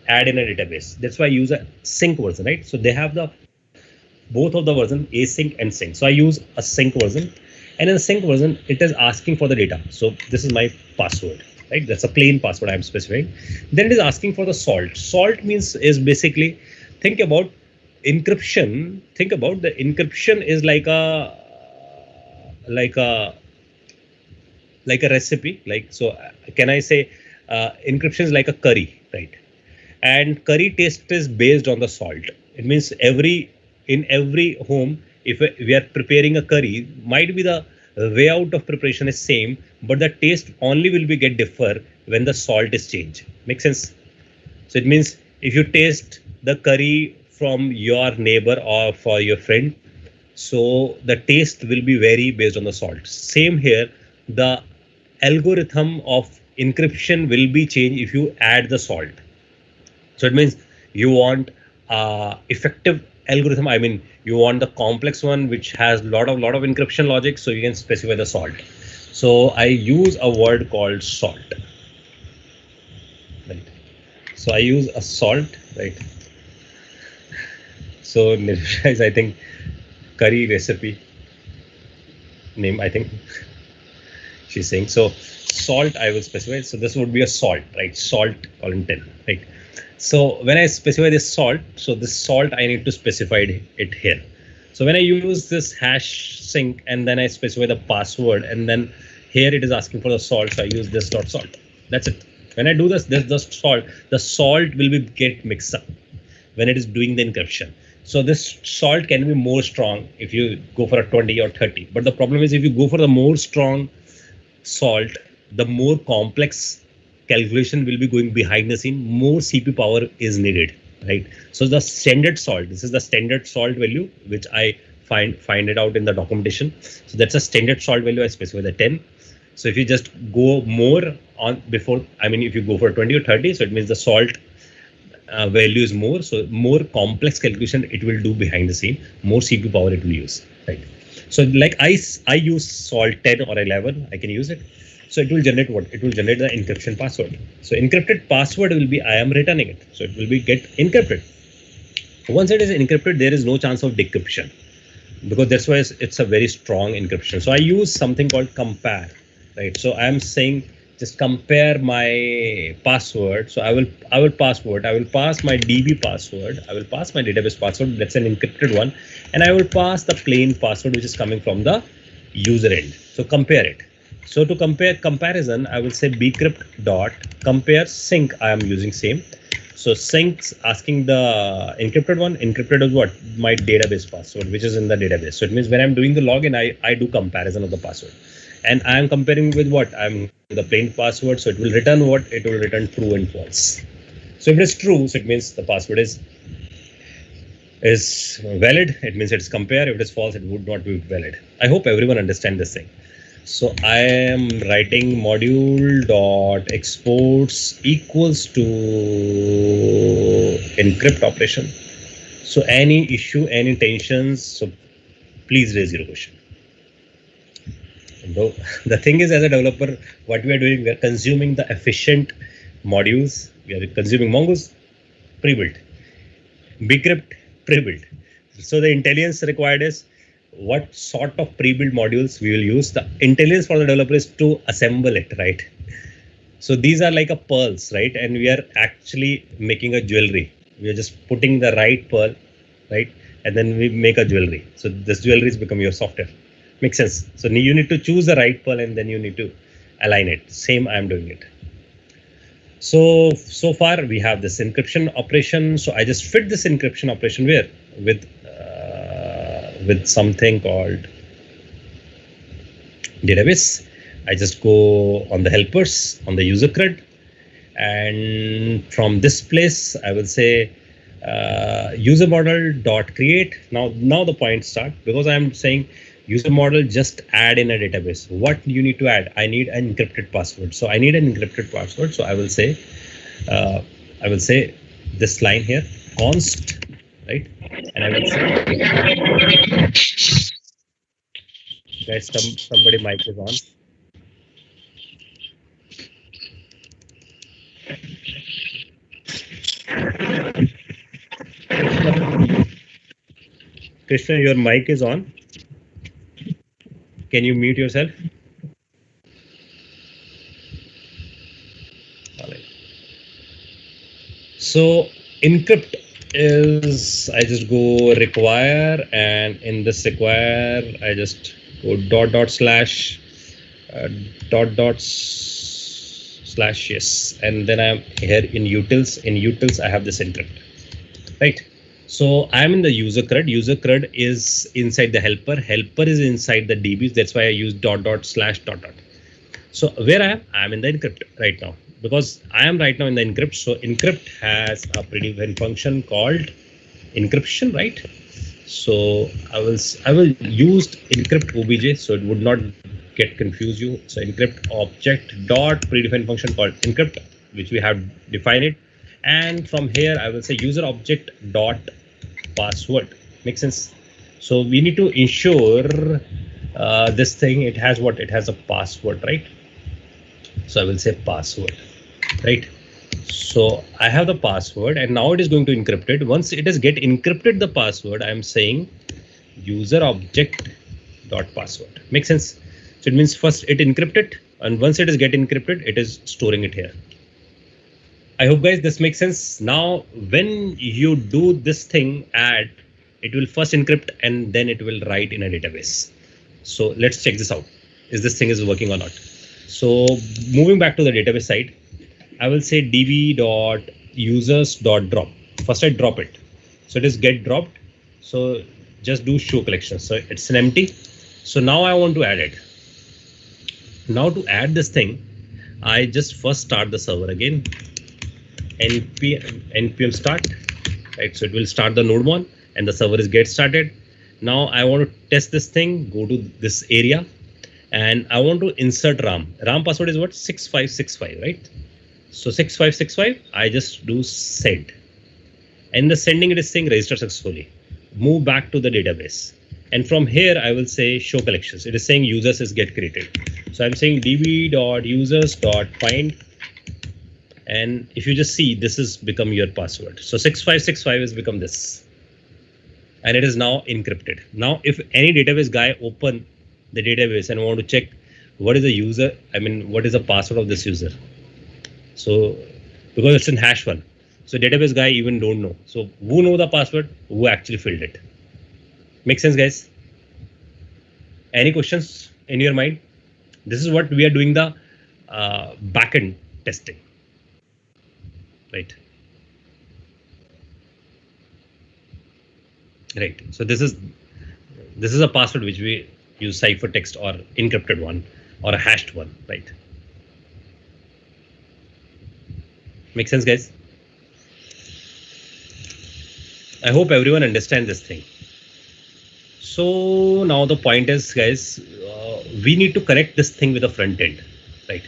add in a database. That's why I use a sync version, right? So they have the both of the version, async and sync. So I use a sync version, and in the sync version, it is asking for the data. So this is my password, right? That's a plain password I'm specifying. Then it is asking for the salt. Salt means is basically, think about encryption. Think about the encryption is like a recipe. Like, so can I say encryption is like a curry, right? And curry taste is based on the salt. It means in every home, if we are preparing a curry, might be the way out of preparation is same, but the taste only will be get differ when the salt is changed. Make sense? So it means if you taste the curry from your neighbor or for your friend, so the taste will be vary based on the salt. Same here, the algorithm of encryption will be changed if you add the salt. So it means you want effective algorithm. I mean, you want the complex one which has lot of encryption logic, so you can specify the salt. So I use a word called salt, right? So I use a salt, right? So Nirisha is, I think, curry recipe name, I think she's saying. So salt I will specify. So this would be a salt, right? Salt colon 10, right? So when I specify this salt, so this salt I need to specify it here. So when I use this hash sync and then I specify the password, and then here it is asking for the salt, so I use this dot salt. That's it. When I do this the salt will be get mixed up when it is doing the encryption. So this salt can be more strong if you go for a 20 or 30. But the problem is if you go for the more strong salt, the more complex calculation will be going behind the scene, more CPU power is needed, right? So the standard salt, this is the standard salt value, which I find it out in the documentation. So that's a standard salt value. I specify the 10. So if you just go more on before, I mean, if you go for 20 or 30, so it means the salt value is more. So more complex calculation it will do behind the scene, more CPU power it will use, right? So like I use salt 10 or 11, I can use it. So it will generate what? It will generate the encryption password. So encrypted password will be I am returning it. So it will be get encrypted. Once it is encrypted, there is no chance of decryption, because that's why it's a very strong encryption. So I use something called compare, right? So I'm saying just compare my password. So I will pass my DB password. I will pass my database password. That's an encrypted one. And I will pass the plain password, which is coming from the user end. So compare it. So to compare comparison, I will say bcrypt dot compare sync. I am using same. So sync's asking the encrypted one. Encrypted is what? My database password, which is in the database. So it means when I'm doing the login, I do comparison of the password. And I am comparing with what? I'm the plain password. So it will return what? It will return true and false. So if it is true, so it means the password is valid. It means it's compare. If it is false, it would not be valid. I hope everyone understands this thing. So I am writing module dot exports equals to encrypt operation. So any issue, any tensions, so please raise your question. The thing is, as a developer, what we are doing, we are consuming the efficient modules. We are consuming Mongoose pre-built, bcrypt pre-built. So the intelligence required is what sort of pre-built modules we will use. The intelligence for the developer is to assemble it, right? So these are like a pearls, right? And we are actually making a jewelry. We are just putting the right pearl, right? And then we make a jewelry. So this jewelry is become your software. Makes sense. So you need to choose the right pearl and then you need to align it. Same, I am doing it. So far we have this encryption operation. So I just fit this encryption operation where with something called database. I just go on the helpers on the user CRUD, and from this place I will say user model dot create. Now the points start, because I am saying user model just add in a database. What you need to add? I need an encrypted password. So I need an encrypted password. So I will say this line here, const, right? And I will say, guys, somebody mic is on. Krishna, your mic is on. Can you mute yourself? All right. So encrypt is, I just go require, and in this require I just go slash yes, and then I'm here in utils. In utils I have this encrypt, right? So I'm in the user CRUD. User CRUD is inside the helper. Helper is inside the DBs. That's why I use slash. So where I am? I'm in the encrypt right now, because I am right now in the encrypt. So encrypt has a predefined function called encryption, right? So I will use encrypt obj, so it would not get confuse you. So encrypt object dot predefined function called encrypt, which we have defined it. And from here I will say user object dot password. Makes sense? So we need to ensure this thing, it has what? It has a password, right? So I will say password, right? So I have the password, and now it is going to encrypt it. Once it is get encrypted the password, I am saying user object dot password. Makes sense? So it means first it encrypt it, and once it is get encrypted, it is storing it here. I hope, guys, this makes sense. Now, when you do this thing, add, it will first encrypt and then it will write in a database. So let's check this out. Is this thing is working or not? So moving back to the database side, I will say db.users.drop. First I drop it. So it is get dropped. So just do show collection. So it's an empty. So now I want to add it. Now to add this thing, I just first start the server again. npm start, right? So it will start the node 1 and the server is get started. Now I want to test this thing, go to this area, and I want to insert RAM. RAM password is what? 6565, right? So 6565, I just do send. And the sending, it is saying register successfully. Move back to the database. And from here, I will say show collections. It is saying users is get created. So I'm saying db.users.find. And if you just see, this has become your password. So 6565 has become this. And it is now encrypted. Now, if any database guy open the database and want to check what is the user, what is the password of this user? So because it's in hash 1. So database guy even don't know. So who know the password? Who actually filled it? Make sense, guys? Any questions in your mind? This is what we are doing the backend testing, right? Right. So this is a password which we use ciphertext or encrypted one or a hashed one, right? Make sense, guys? I hope everyone understands this thing. So now the point is, guys, we need to connect this thing with the front end, right?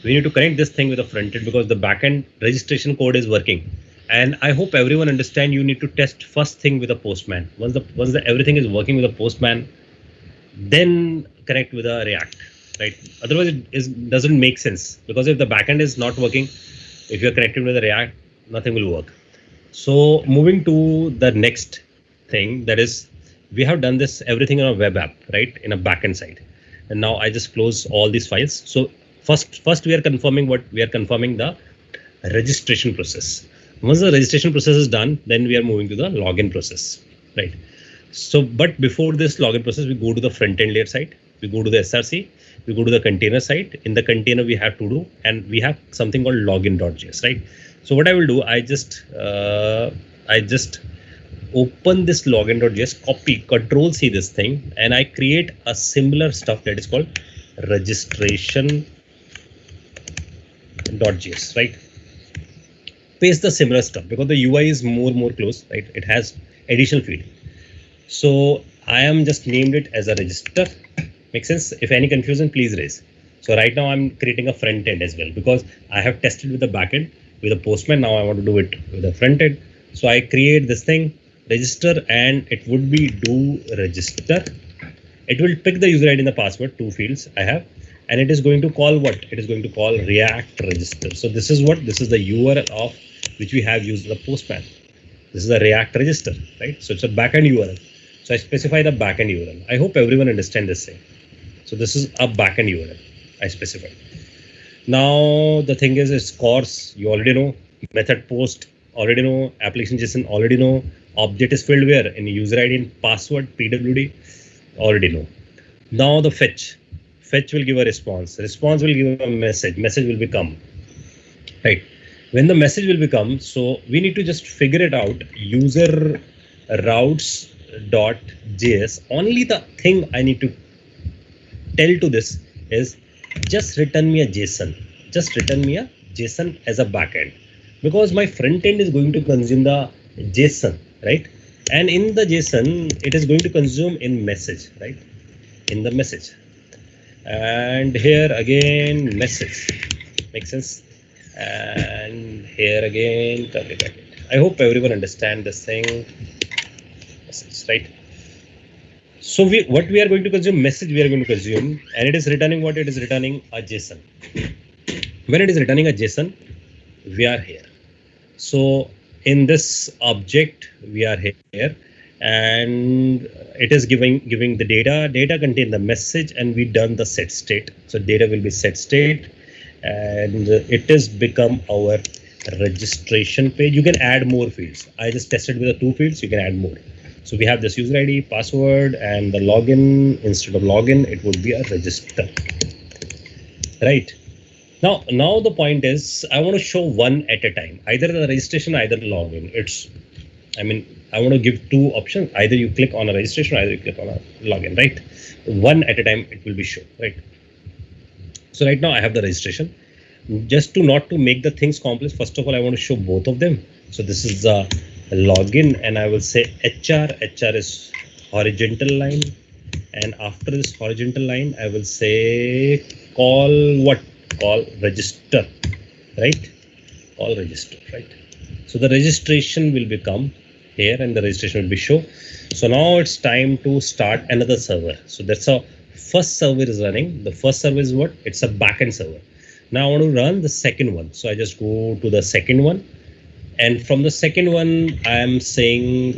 We need to connect this thing with the front end because the backend registration code is working. And I hope everyone understand you need to test first thing with a postman. Once the everything is working with a postman, then connect with a React, right? Otherwise, it doesn't make sense because if the backend is not working, if you're connected with a React, nothing will work. So moving to the next thing, that is, we have done this everything in a web app, right? In a backend side. And now I just close all these files. So first we are confirming the registration process. Once the registration process is done, then we are moving to the login process, right? So, but before this login process, we go to the front end layer side, we go to the SRC, we go to the container side. In the container, we have to do, and we have something called login.js, right? So what I will do, I just open this login.js, copy, control C this thing, and I create a similar stuff that is called registration.js, right? Paste the similar stuff because the UI is more close, right? It has additional field. So I am just named it as a register. Make sense? If any confusion, please raise. So right now I'm creating a front end as well because I have tested with the backend with a postman. Now I want to do it with a front end. So I create this thing, register, and it would be do register. It will pick the user ID and the password, 2 fields I have, and it is going to call what? It is going to call React register. So this is what? This is the URL of which we have used the postman. This is a React register, right? So it's a backend URL. So I specify the backend URL. I hope everyone understands this thing. So this is a backend URL I specified. Now the thing is, it's course, you already know. Method post, already know. Application JSON, already know. Object is filled where? In user ID and password, PWD, already know. Now the fetch. Fetch will give a response. Response will give a message. Message will become, right? When the message will become, so we need to just figure it out. User routes.js. Only the thing I need to tell to this is just return me a JSON. Just return me a JSON as a backend because my front end is going to consume the JSON, right? And in the JSON, it is going to consume in message, right? In the message. And here again, message. Makes sense? And here again, curly bracket. I hope everyone understand this thing. Message, right? So what we are going to consume, message we are going to consume, and it is returning what? It is returning a JSON. When it is returning a JSON, we are here. So in this object, we are here, and it is giving the data. Data contain the message, and we done the set state. So data will be set state, and it is become our registration page. You can add more fields. I just tested with the 2 fields. You can add more. So we have this user ID, password, and the login. Instead of login, it would be a register, right? Now the point is, I want to show one at a time, either the registration, either the login. I want to give 2 options. Either you click on a registration, either you click on a login, right? One at a time, it will be shown, right? So right now I have the registration. Just not to make the things complex, first of all, I want to show both of them. So this is the login, and I will say HR. HR is horizontal line, and after this horizontal line, I will say call what? Call register, right? Call register, right? So the registration will become here, and the registration will be show. So now it's time to start another server. So that's how first server is running. The first server is what? It's a backend server. Now I want to run the second one. So I just go to the second one. And from the second one, I am saying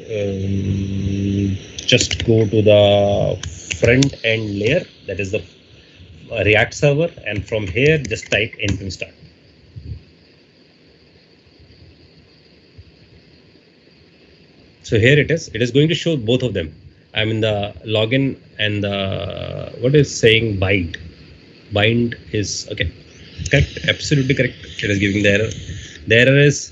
just go to the front end layer. That is the React server. And from here, just type npm start. So here it is. It is going to show both of them. I'm in the login and the what is saying bind. bind is okay. Correct, absolutely correct. It is giving the error. The error is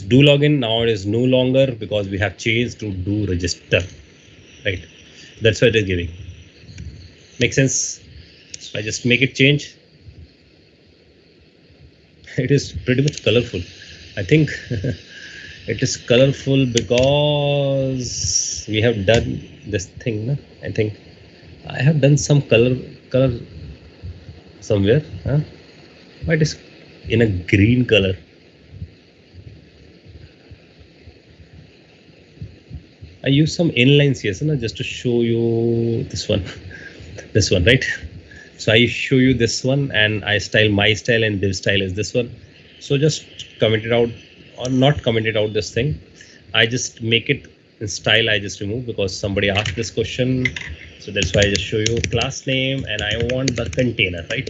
do login. Now it is no longer because we have changed to do register. Right. That's what it is giving. Makes sense. So I just make it change. It is pretty much colorful. I think it is colorful because we have done this thing. No? I think I have done some color somewhere. Huh? Why it is in a green color? I use some inlines here, so just to show you this one, this one, right? So I show you this one, and I style my style, and div style is this one. So just comment it out, or not comment it out this thing. I just make it in style. I just remove because somebody asked this question. So that's why I just show you class name, and I want the container, right?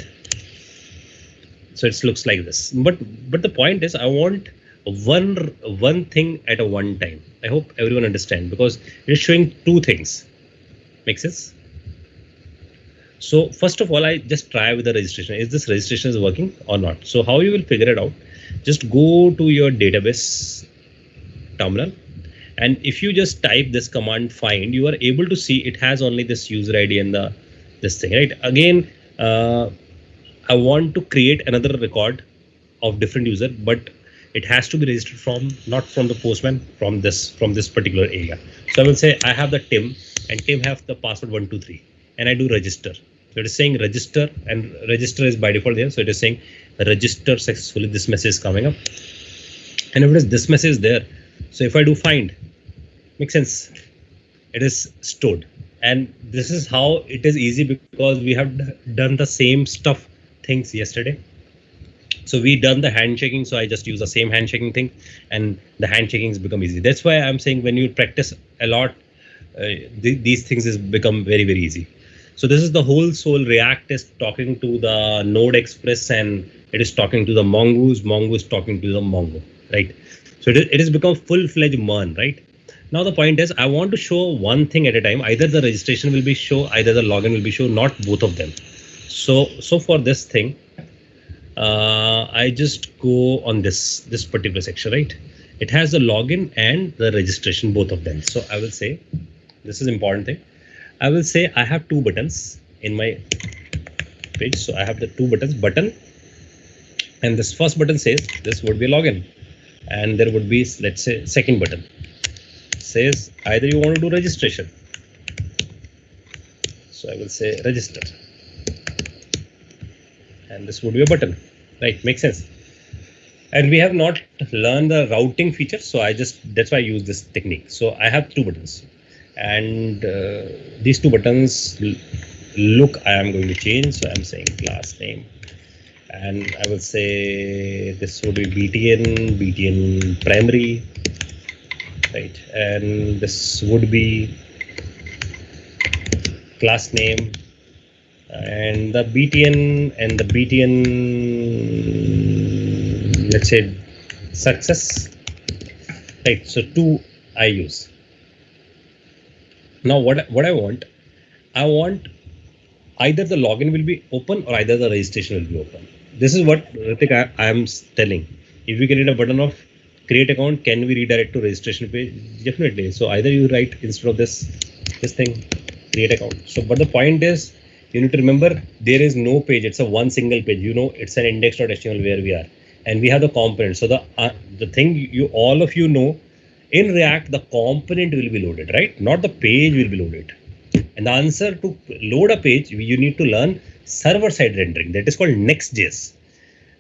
So it looks like this. But the point is, I want one thing at a one time. I hope everyone understand because it is showing two things. Make sense? So first of all, I just try with the registration. Is this registration is working or not? So how you will figure it out? Just go to your database terminal, and if you just type this command find, you are able to see it has only this user ID and this thing, right? Again, I want to create another record of different user, but it has to be registered from not from the postman, from this particular area. So I will say I have the Tim, and Tim have the password 123, and I do register. So it is saying register, and register is by default there. So it is saying register successfully. This message is coming up, and if it is this message there, so if I do find, makes sense, it is stored. And this is how it is easy because we have done the same things yesterday. So we done the handshaking, so I just use the same handshaking thing, and the handshakings become easy. That's why I'm saying when you practice a lot, these things has become very, very easy. So this is the whole soul. React is talking to the Node Express, and it is talking to the Mongoose. Mongo is talking to the Mongo, right? So it has become full-fledged MERN, right? Now the point is, I want to show one thing at a time. Either the registration will be show, either the login will be show, not both of them. So for this thing, I just go on this particular section, right? It has the login and the registration, both of them. So I will say, this is important thing. I will say I have two buttons in my page. So I have the two buttons, and this first button says this would be login, and there would be, let's say, second button says either you want to do registration. So I will say register, and this would be a button, right? Makes sense. And we have not learned the routing feature, so that's why I use this technique. So I have two buttons, and these two buttons look I am going to change. So I'm saying class name, and I will say this would be BTN primary, right? And this would be class name, and the BTN let's say success, right? So two I use. Now what I want either the login will be open or either the registration will be open. This is what Ritik I am telling. If we create a button of create account, can we redirect to registration page? Definitely. So either you write instead of this thing, create account. So but the point is, you need to remember there is no page. It's a one single page. You know, it's an index.html where we are, and we have the component. So the thing all of you know, in React the component will be loaded, right? Not the page will be loaded. And the answer to load a page, you need to learn server-side rendering. That is called Next.js,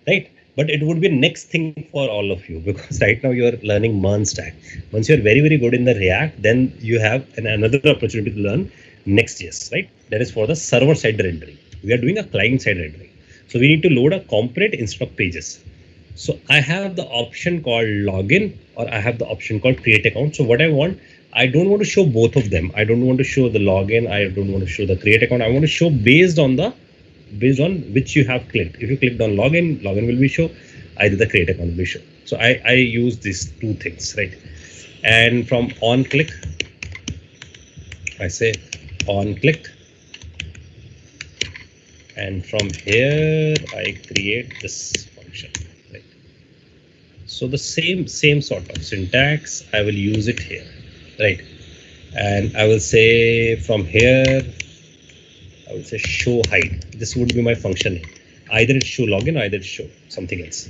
right? But it would be next thing for all of you because right now you are learning MERN stack. Once you are very, very good in the React, then you have another opportunity to learn Next.js, right? That is for the server-side rendering. We are doing a client-side rendering. So we need to load a component instead of pages. So I have the option called login, or I have the option called create account. So what I want, I don't want to show both of them. I don't want to show the login. I don't want to show the create account. I want to show based on which you have clicked. If you clicked on login will be show. Either the create account will be show. So I use these two things, right? And from on click, I say on click, and from here I create this function, right? So the same sort of syntax I will use it here, right? And I will say from here I will say show hide. This would be my function name. Either it's show login, either it's show something else.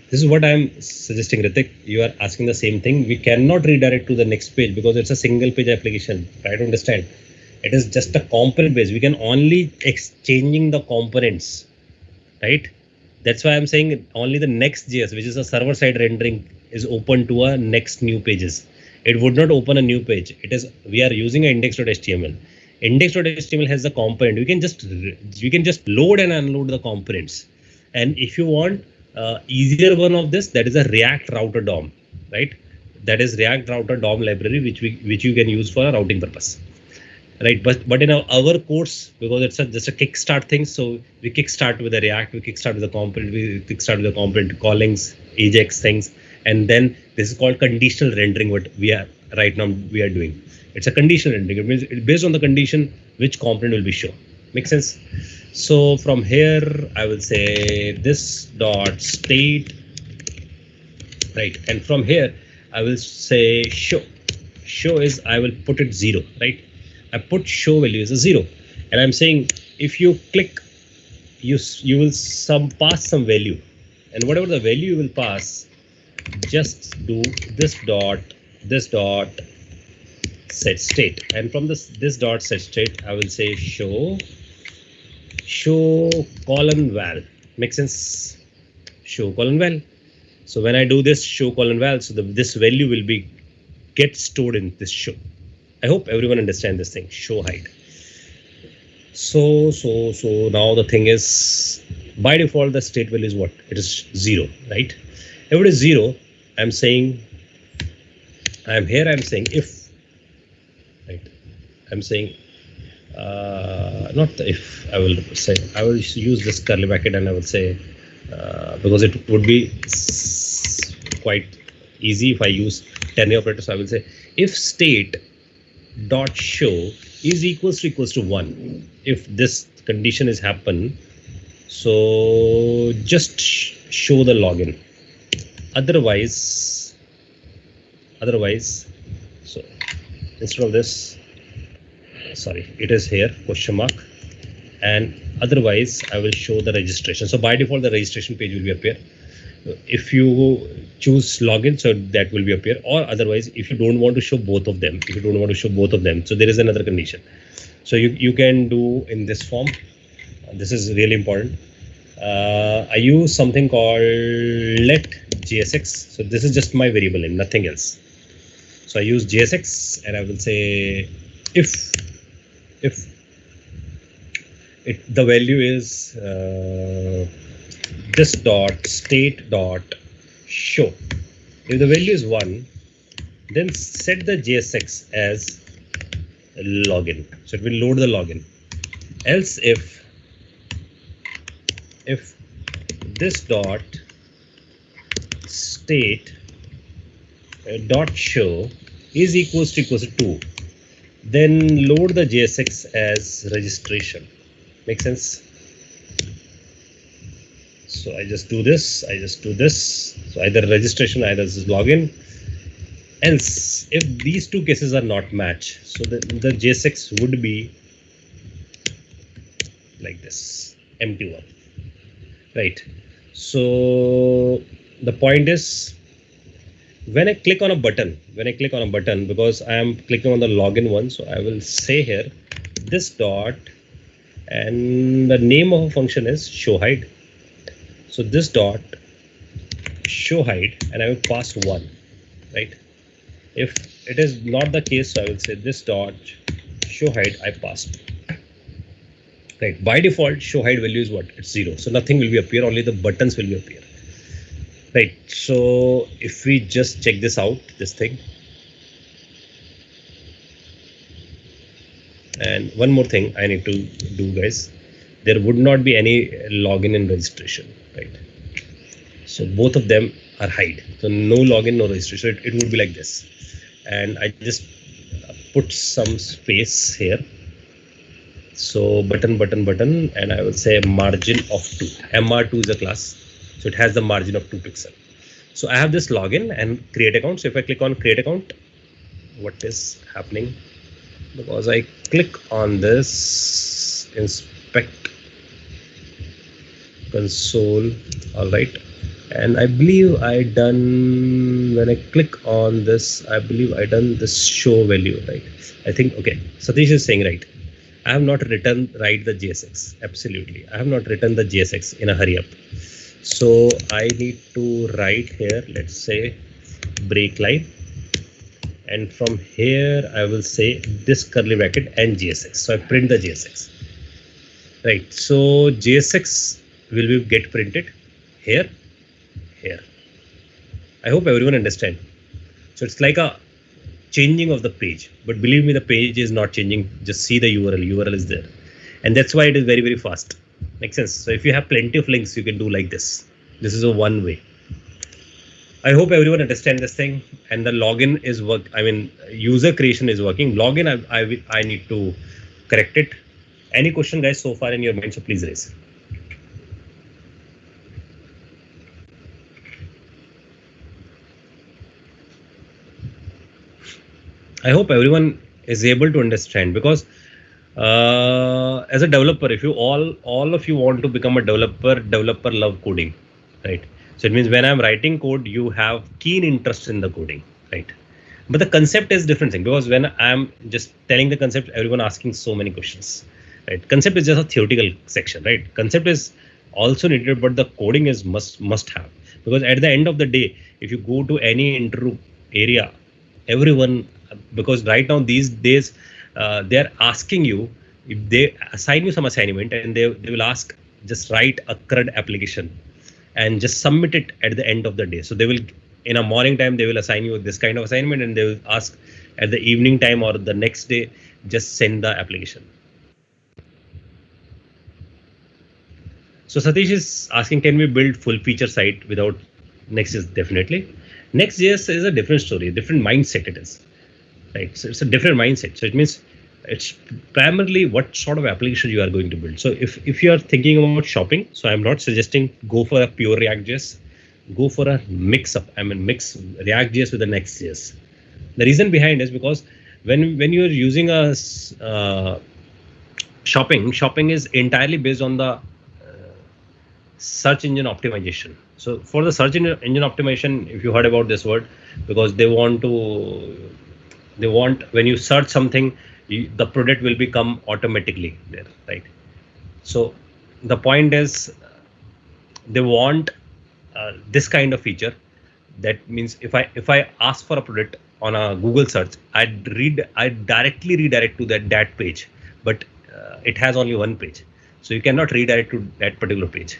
This is what I'm suggesting, Ritik. You are asking the same thing. We cannot redirect to the next page because it's a single page application. Try to understand. It is just a component base. We can only exchanging the components, right? That's why I'm saying only the next.js, which is a server-side rendering, is open to a next new pages. It would not open a new page. It is, we are using an index.html. Index.html has the component. We can just load and unload the components. And if you want easier one of this, that is a React router DOM, right? That is React router DOM library, which you can use for a routing purpose, right? But in our course, because it's just a kickstart thing, so we kickstart with the React, we kickstart with the component, we kickstart with the component callings, Ajax things, and then this is called conditional rendering. What we are right now we are doing, it's a conditional rendering. It means based on the condition which component will be shown. Make sense? So from here I will say this dot state, right? And from here I will say show. Show is I will put it 0, right? I put show value as a 0, and I'm saying if you click, you will pass some value, and whatever the value you will pass, just do this dot set state, and from this dot set state I will say show colon val. Make sense? Show colon val. So when I do this show colon val, so this value will be get stored in this show. I hope everyone understands this thing. Show hide. So now the thing is, by default the state value is what? It is 0, right? If it is 0, I'm saying I'm saying if, right? I'm saying not the if. I will say I will use this curly bracket, and I will say because it would be quite easy if I use ternary operator. So I will say if state dot show is equals to 1. If this condition is happen, so just show the login. Otherwise, so instead of this, sorry, it is here question mark, and otherwise I will show the registration. So by default the registration page will be appear. If you choose login, so that will be appear, or otherwise if you don't want to show both of them, so there is another condition. So you can do in this form. This is really important. I use something called let JSX. So this is just my variable name, nothing else. So I use JSX, and I will say if the value is this dot state dot show. If the value is 1, then set the JSX as login. So it will load the login. Else if this dot state dot show is equals to 2, then load the JSX as registration. Make sense? So I just do this. So either registration, either this is login. Else, if these two cases are not matched, so the JSX would be like this, empty one, right? So the point is, when I click on a button, because I am clicking on the login one, so I will say here this dot, and the name of a function is show hide. So this dot show hide, and I will pass 1, right? If it is not the case, so I will say this dot show hide, I passed. Right. By default, show hide value is what? It's 0. So nothing will be appear, only the buttons will be appear. Right. So if we just check this out, this thing. And one more thing I need to do, guys. There would not be any login and registration, right? So both of them are hide. So no login, no registration. It would be like this. And I just put some space here. So button, and I will say margin of 2. MR2 is a class, so it has the margin of 2 pixel. So I have this login and create account. So if I click on create account, what is happening? Because I click on this inspect console, all right, and I believe I done, when I click on this, I believe I done this show value, right? I think, okay, Satish is saying right. I have not written right the JSX. Absolutely, I have not written the JSX in a hurry up. So I need to write here, let's say break line, and from here I will say this curly bracket and JSX. So I print the JSX, right? So JSX will be get printed here, here. I hope everyone understand. So it's like a changing of the page, but believe me, the page is not changing. Just see the URL. URL is there, and that's why it is very, very fast. Makes sense. So if you have plenty of links, you can do like this. This is a one way. I hope everyone understand this thing, and the login is work. I mean, user creation is working. Login, I need to correct it. Any question, guys, so far in your mind? So please raise. I hope everyone is able to understand, because as a developer, if you all of you want to become a developer love coding, right? So it means when I'm writing code, you have keen interest in the coding, right? But the concept is different thing, because when I'm just telling the concept, everyone asking so many questions, right? Concept is just a theoretical section, right? Concept is also needed, but the coding is must have, because at the end of the day, if you go to any interview area, everyone, because right now these days they're asking you, if they assign you some assignment, and they will ask, just write a CRUD application and just submit it at the end of the day. So they will, in a morning time, they will assign you this kind of assignment, and they will ask at the evening time or the next day, just send the application. So Satish is asking, can we build full feature site without Next.js? Definitely. Next.js is a different story, different mindset it is, right? So it's a different mindset. So it means it's primarily what sort of application you are going to build. So if you are thinking about shopping, so I'm not suggesting go for a pure React.js, go for a mix up. I mean, mix React.js with the Next.js. The reason behind is because when you're using a shopping is entirely based on the search engine optimization. So for the search engine optimization, if you heard about this word, because they want when you search something, the product will become automatically there, right? So the point is, they want this kind of feature. That means if I ask for a product on a Google search, I'd directly redirect to that page, but it has only one page, so you cannot redirect to that particular page.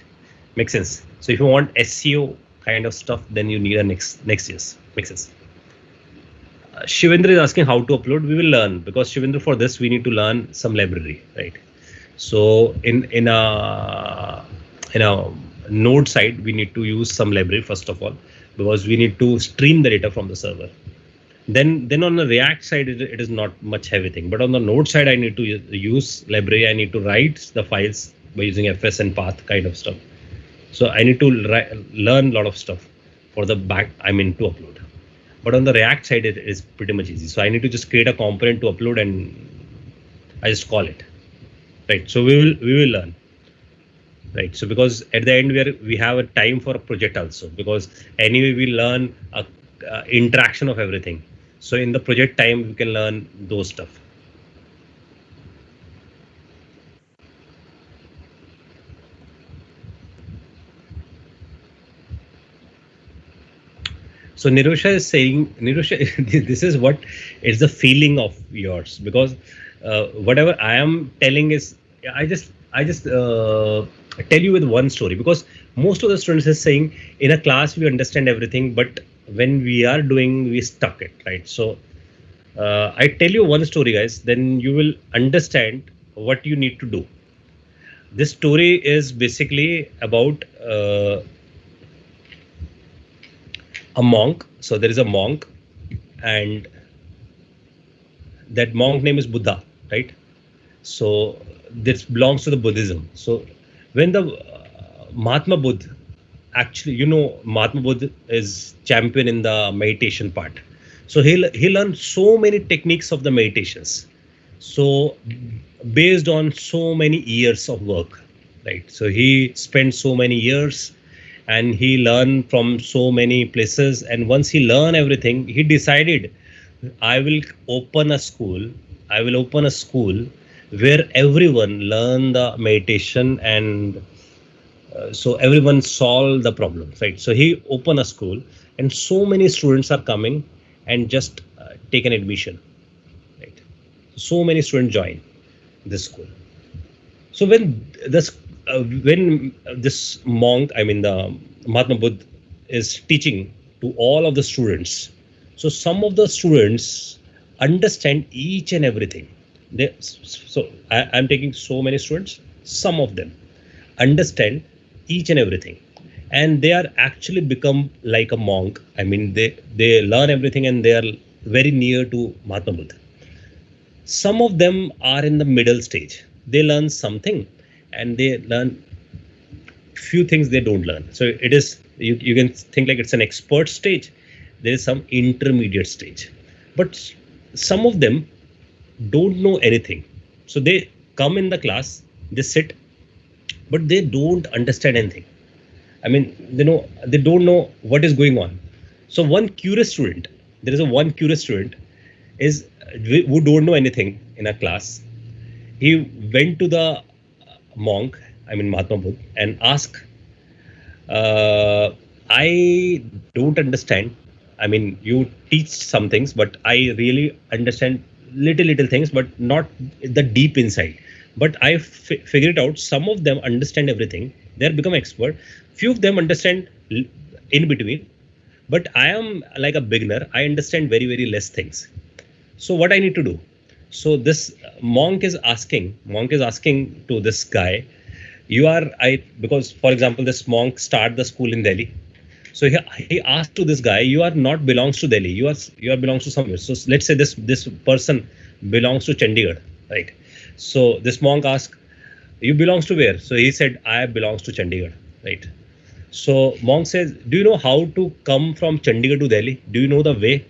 Makes sense? So if you want SEO kind of stuff, then you need a Next.js. Makes sense? Shivendra is asking how to upload. We will learn, because Shivendra, for this we need to learn some library, right? So in a node side, we need to use some library first of all, because we need to stream the data from the server. Then on the React side, it is not much heavy thing, but on the node side, I need to use library. I need to write the files by using fs and path kind of stuff. So I need to learn a lot of stuff for the back, I mean, to upload. But on the React side, it is pretty much easy. So I need to just create a component to upload, and I just call it, right? So we will learn, right? So because at the end we have a time for a project also, because anyway we learn a interaction of everything. So in the project time, we can learn those stuff. So Nirosha is saying, Nirosha, this is what is the feeling of yours, because whatever I am telling is, I just tell you with one story, because most of the students is saying in a class we understand everything, but when we are doing, we stuck it, right? So I tell you one story, guys, then you will understand what you need to do. This story is basically about a monk. So there is a monk, and that monk name is Buddha, right? So this belongs to the Buddhism. So when the Mahatma Buddha, actually, Mahatma Buddha is champion in the meditation part. So he learned so many techniques of the meditations. So based on so many years of work, right? So he spent so many years and he learned from so many places. And once he learned everything, he decided, I will open a school. I will open a school where everyone learn the meditation, and so everyone solve the problems, right? So he open a school, and so many students are coming and just take an admission, right? So many students join this school. So when this monk, I mean the Mahatma Buddha, is teaching to all of the students, so some of the students understand each and everything. I'm taking so many students. Some of them understand each and everything, and they are actually become like a monk. I mean, they learn everything, and they are very near to Mahatma Buddha. Some of them are in the middle stage. They learn something, and they learn few things they don't learn. So it is, you can think like it's an expert stage. There is some intermediate stage, but some of them don't know anything. So they come in the class, they sit, but they don't understand anything. I mean, they don't know what is going on. So one curious student, there is a one curious student is who don't know anything in a class. He went to the monk, I mean Mahatma Buddha, and asked, I don't understand. I mean, you teach some things, but I really understand little things, but not the deep inside. But I figured out some of them understand everything. They are become expert. Few of them understand in between, but I am like a beginner. I understand very less things. So what I need to do? So this monk is asking to this guy, because for example, this monk start the school in Delhi. So he asked to this guy, you are not belongs to Delhi, you are belongs to somewhere. So let's say this person belongs to Chandigarh, right? So this monk asked, you belongs to where? So he said, I belongs to Chandigarh, right? So monk says, do you know how to come from Chandigarh to Delhi? Do you know the way?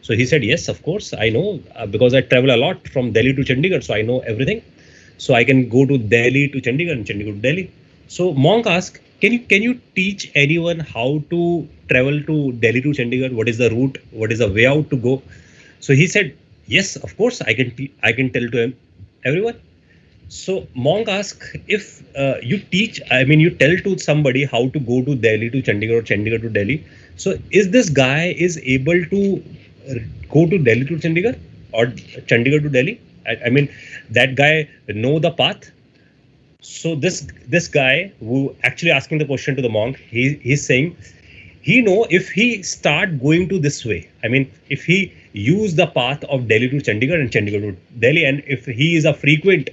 So he said, yes, of course, I know, because I travel a lot from Delhi to Chandigarh, so I know everything. So I can go to Delhi to Chandigarh and Chandigarh to Delhi. So monk asked, can you teach anyone how to travel to Delhi to Chandigarh? What is the route? What is the way out to go? So he said, yes, of course, I can tell to him, everyone. So monk asked, if you tell to somebody how to go to Delhi to Chandigarh or Chandigarh to Delhi. So is this guy is able to go to Delhi to Chandigarh or Chandigarh to Delhi? I mean, that guy know the path. So this guy who actually asking the question to the monk, he's saying, he know if he start going to this way. I mean, if he use the path of Delhi to Chandigarh and Chandigarh to Delhi, and if he is a frequent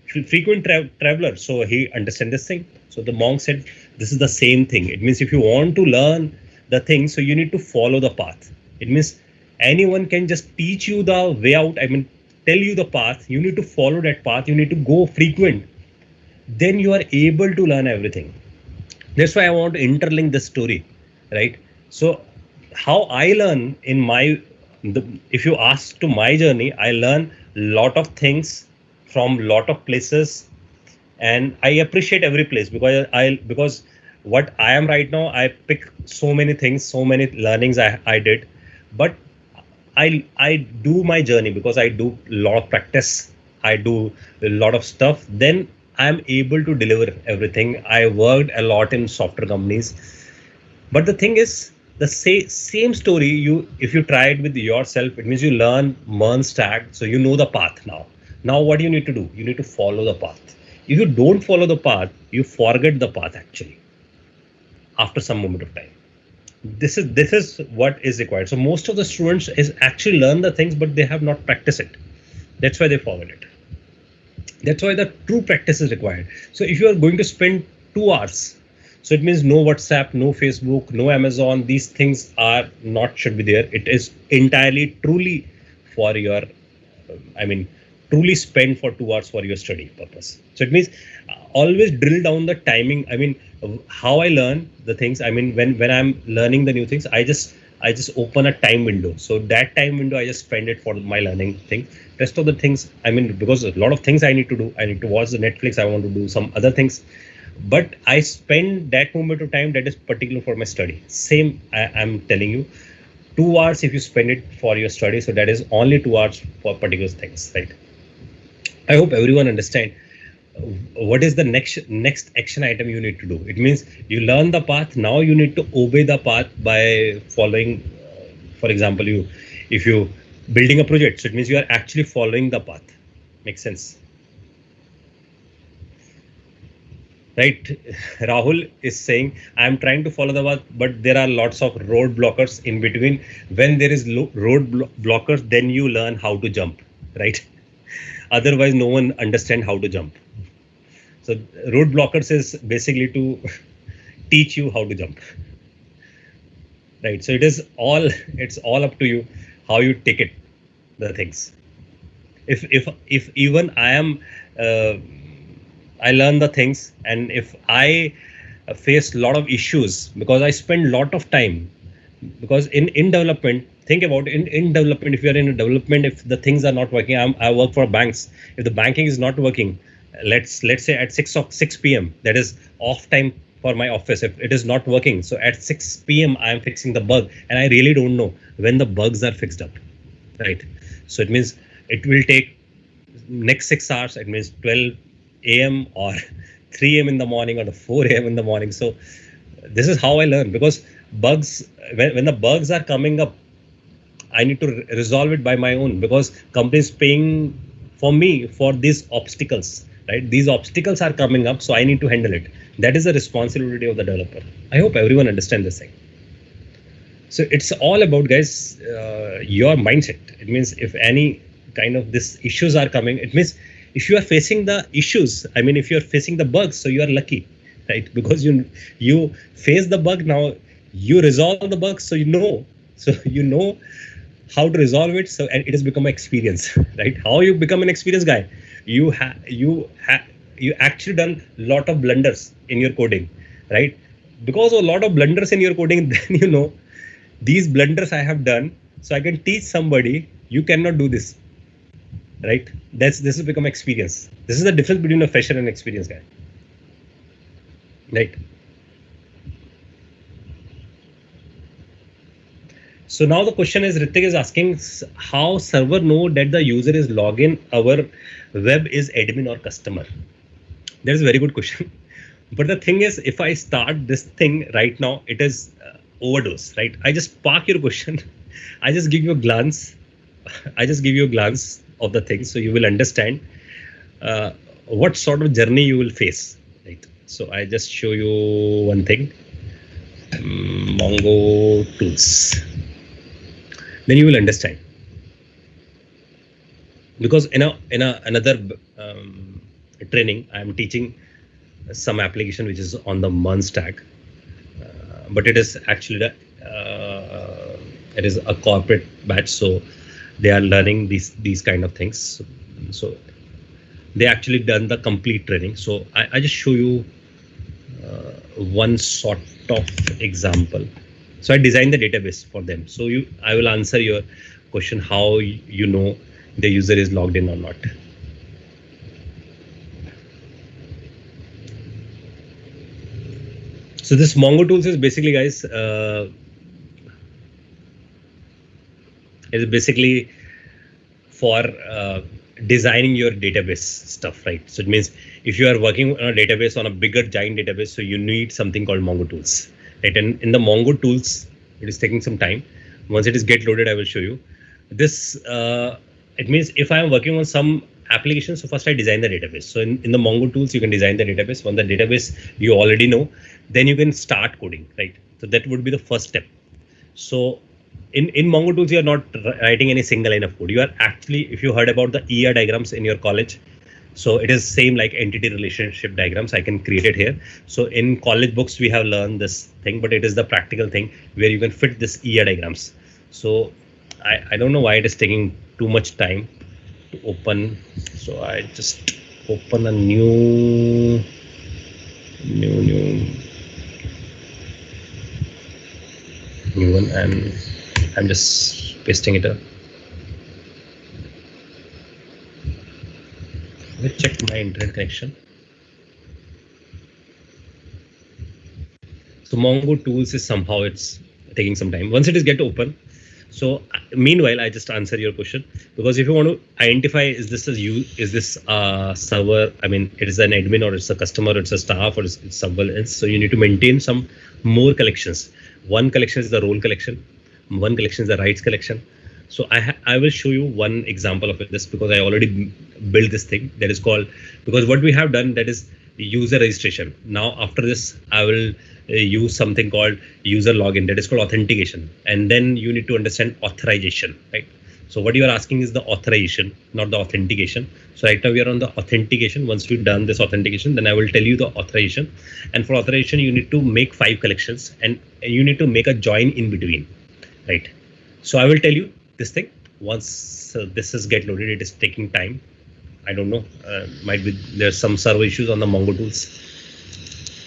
traveler, so he understand this thing. So the monk said, this is the same thing. It means if you want to learn the thing, so you need to follow the path. It means anyone can just teach you the way out. I mean, tell you the path. You need to follow that path. You need to go frequent. Then you are able to learn everything. That's why I want to interlink this story, right? So how I learn if you ask to my journey, I learn lot of things from lot of places, and I appreciate every place, because what I am right now, I pick so many things, so many learnings I did, but I do my journey because I do a lot of practice, I do a lot of stuff. Then I'm able to deliver everything. I worked a lot in software companies, but the thing is, the same story. If you try it with yourself, it means you learn MERN stack, so you know the path now. Now what do you need to do? You need to follow the path. If you don't follow the path, you forget the path actually after some moment of time. This is what is required. So most of the students is actually learn the things, but they have not practiced it. That's why they forget it. That's why the true practice is required. So if you are going to spend 2 hours, so it means no WhatsApp, no Facebook, no Amazon. These things are not should be there. It is entirely truly for your, truly spend for 2 hours for your study purpose. So it means always drill down the timing. I mean, how I learn the things. I mean, when I'm learning the new things, I just open a time window. So that time window, I just spend it for my learning thing. Rest of the things, I mean, because a lot of things I need to do. I need to watch the Netflix. I want to do some other things, but I spend that moment of time that is particular for my study. Same, I'm telling you, 2 hours if you spend it for your study, so that is only 2 hours for particular things, right? I hope everyone understand what is the next action item you need to do. It means you learn the path. Now you need to obey the path by following. For example, if you building a project, so it means you are actually following the path. Makes sense, right? Rahul is saying I am trying to follow the path, but there are lots of road blockers in between. When there is road blockers, then you learn how to jump, right? Otherwise, no one understand how to jump. So road blockers is basically to teach you how to jump, right? So it's all up to you how you take it, the things. If even I learn the things, and if I face a lot of issues because I spend a lot of time, because in development, think about in development, if you are in a development, if the things are not working, I work for banks. If the banking is not working, let's say at 6 p.m. that is off time for my office. If it is not working, so at 6 p.m. I am fixing the bug, and I really don't know when the bugs are fixed up, right? So it means it will take next 6 hours. It means 12 a.m. or 3 a.m. in the morning or 4 a.m. in the morning. So this is how I learn, because bugs, when the bugs are coming up, I need to resolve it by my own, because company is paying for me for these obstacles, right? These obstacles are coming up, so I need to handle it. That is the responsibility of the developer. I hope everyone understands this thing. So it's all about, guys, your mindset. It means if any kind of this issues are coming, it means if you are facing the issues, I mean, if you are facing the bugs, so you are lucky, right? Because you face the bug, now you resolve the bug, so you know how to resolve it. So, and it has become an experience, right? How you become an experienced guy? You actually done a lot of blunders in your coding, right? Because of a lot of blunders in your coding, then these blunders I have done, so I can teach somebody you cannot do this, right? This has become experience. This is the difference between a fresher and experienced guy, right? So now the question is, Ritik is asking, how server know that the user is login, our web is admin or customer? That is a very good question. But the thing is, if I start this thing right now, it is overdose, right? I just park your question. I just give you a glance. I just give you a glance of the thing, so you will understand what sort of journey you will face, right? So I just show you one thing, Mongo tools. Then you will understand, because in another training, I am teaching some application which is on the MERN stack, but it is actually it is a corporate batch, so they are learning these kind of things. So they actually done the complete training. So I just show you one sort of example. So I designed the database for them. So I will answer your question, how you know the user is logged in or not. So this Mongo tools is basically, guys, is basically for designing your database stuff, right? So it means if you are working on a database, on a bigger giant database, so you need something called Mongo tools. Right, and in the Mongo tools, it is taking some time. Once it is get loaded, I will show you. This it means if I am working on some application, so first I design the database. So in the Mongo tools, you can design the database. When the database you already know, then you can start coding, right? So that would be the first step. So in Mongo tools, you are not writing any single line of code. You are actually, if you heard about the ER diagrams in your college, so it is same like entity relationship diagrams. I can create it here. So in college books, we have learned this thing, but it is the practical thing where you can fit this ER diagrams. So I don't know why it is taking too much time. to open. So I just open a new one, and I'm just pasting it up. Let me check my internet connection. So Mongo tools is somehow it's taking some time. Once it is get open. So meanwhile, I just answer your question, because if you want to identify, is this a server? I mean, it is an admin, or it's a customer, or it's a staff, or it's someone else. So you need to maintain some more collections. One collection is the role collection. One collection is the rights collection. So I will show you one example of this, because I already built this thing that is called, because what we have done, that is user registration. Now after this, I will use something called user login, that is called authentication, and then you need to understand authorization, right? So what you are asking is the authorization, not the authentication. So right now we are on the authentication. Once we've done this authentication, then I will tell you the authorization. And for authorization, you need to make 5 collections, and you need to make a join in between, right? So I will tell you this thing. Once this is get loaded, it is taking time. I don't know, might be there's some server issues on the Mongo tools.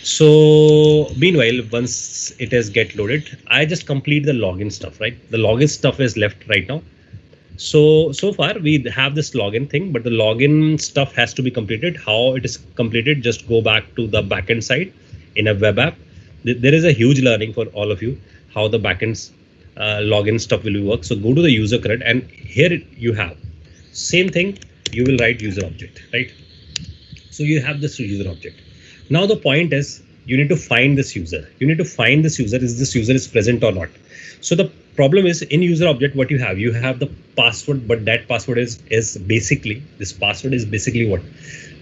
So meanwhile, once it has get loaded, I just complete the login stuff, right? The login stuff is left right now. So far we have this login thing, but the login stuff has to be completed. How it is completed, just go back to the backend side in a web app. There is a huge learning for all of you, how the backends login stuff will work. So go to the user CRUD, and here you have same thing. You will write user object, right? So you have this user object. Now the point is, you need to find this user. You need to find this user. Is this user is present or not? So the problem is, in user object, what you have the password, but that password is basically, this password is basically what?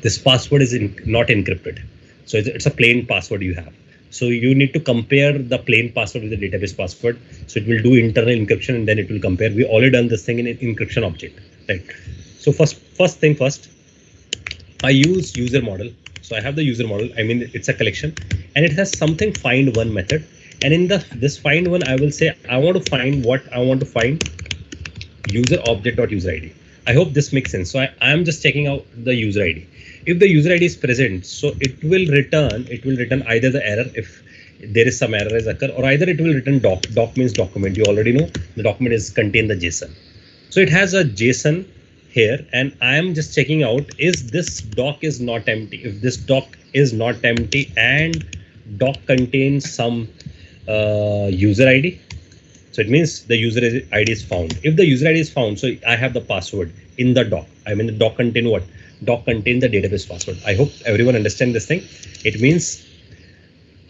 This password is not encrypted. So it's a plain password you have. So you need to compare the plain password with the database password. So it will do internal encryption, and then it will compare. We already done this thing in an encryption object, right? So first thing first, I use user model. So I have the user model. I mean, it's a collection, and it has something find one method. And in this find one, I will say I want to find what I want to find, user object.user ID. I hope this makes sense. So I am just checking out the user ID. If the user ID is present, so it will return either the error, if there is some error is occur, or either it will return doc. Doc means document. You already know the document is contain the JSON. So it has a JSON here, and I am just checking out, is this doc is not empty. If this doc is not empty and doc contains some user ID, so it means the user ID is found. If the user ID is found, so I have the password in the doc. I mean, the doc contain what? Doc contain the database password. I hope everyone understand this thing. It means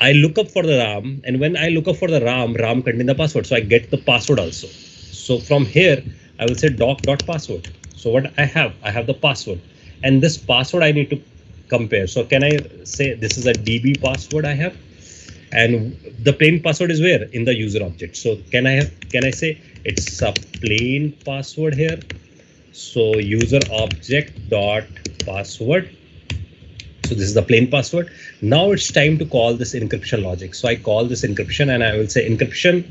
I look up for the RAM, and when I look up for the RAM contain the password. So I get the password also. So from here, I will say doc.password. So what I have the password, and this password I need to compare. So can I say this is a DB password I have, and the plain password is where? In the user object. So can I say it's a plain password here? So user object dot password. So this is the plain password. Now it's time to call this encryption logic. So I call this encryption, and I will say encryption,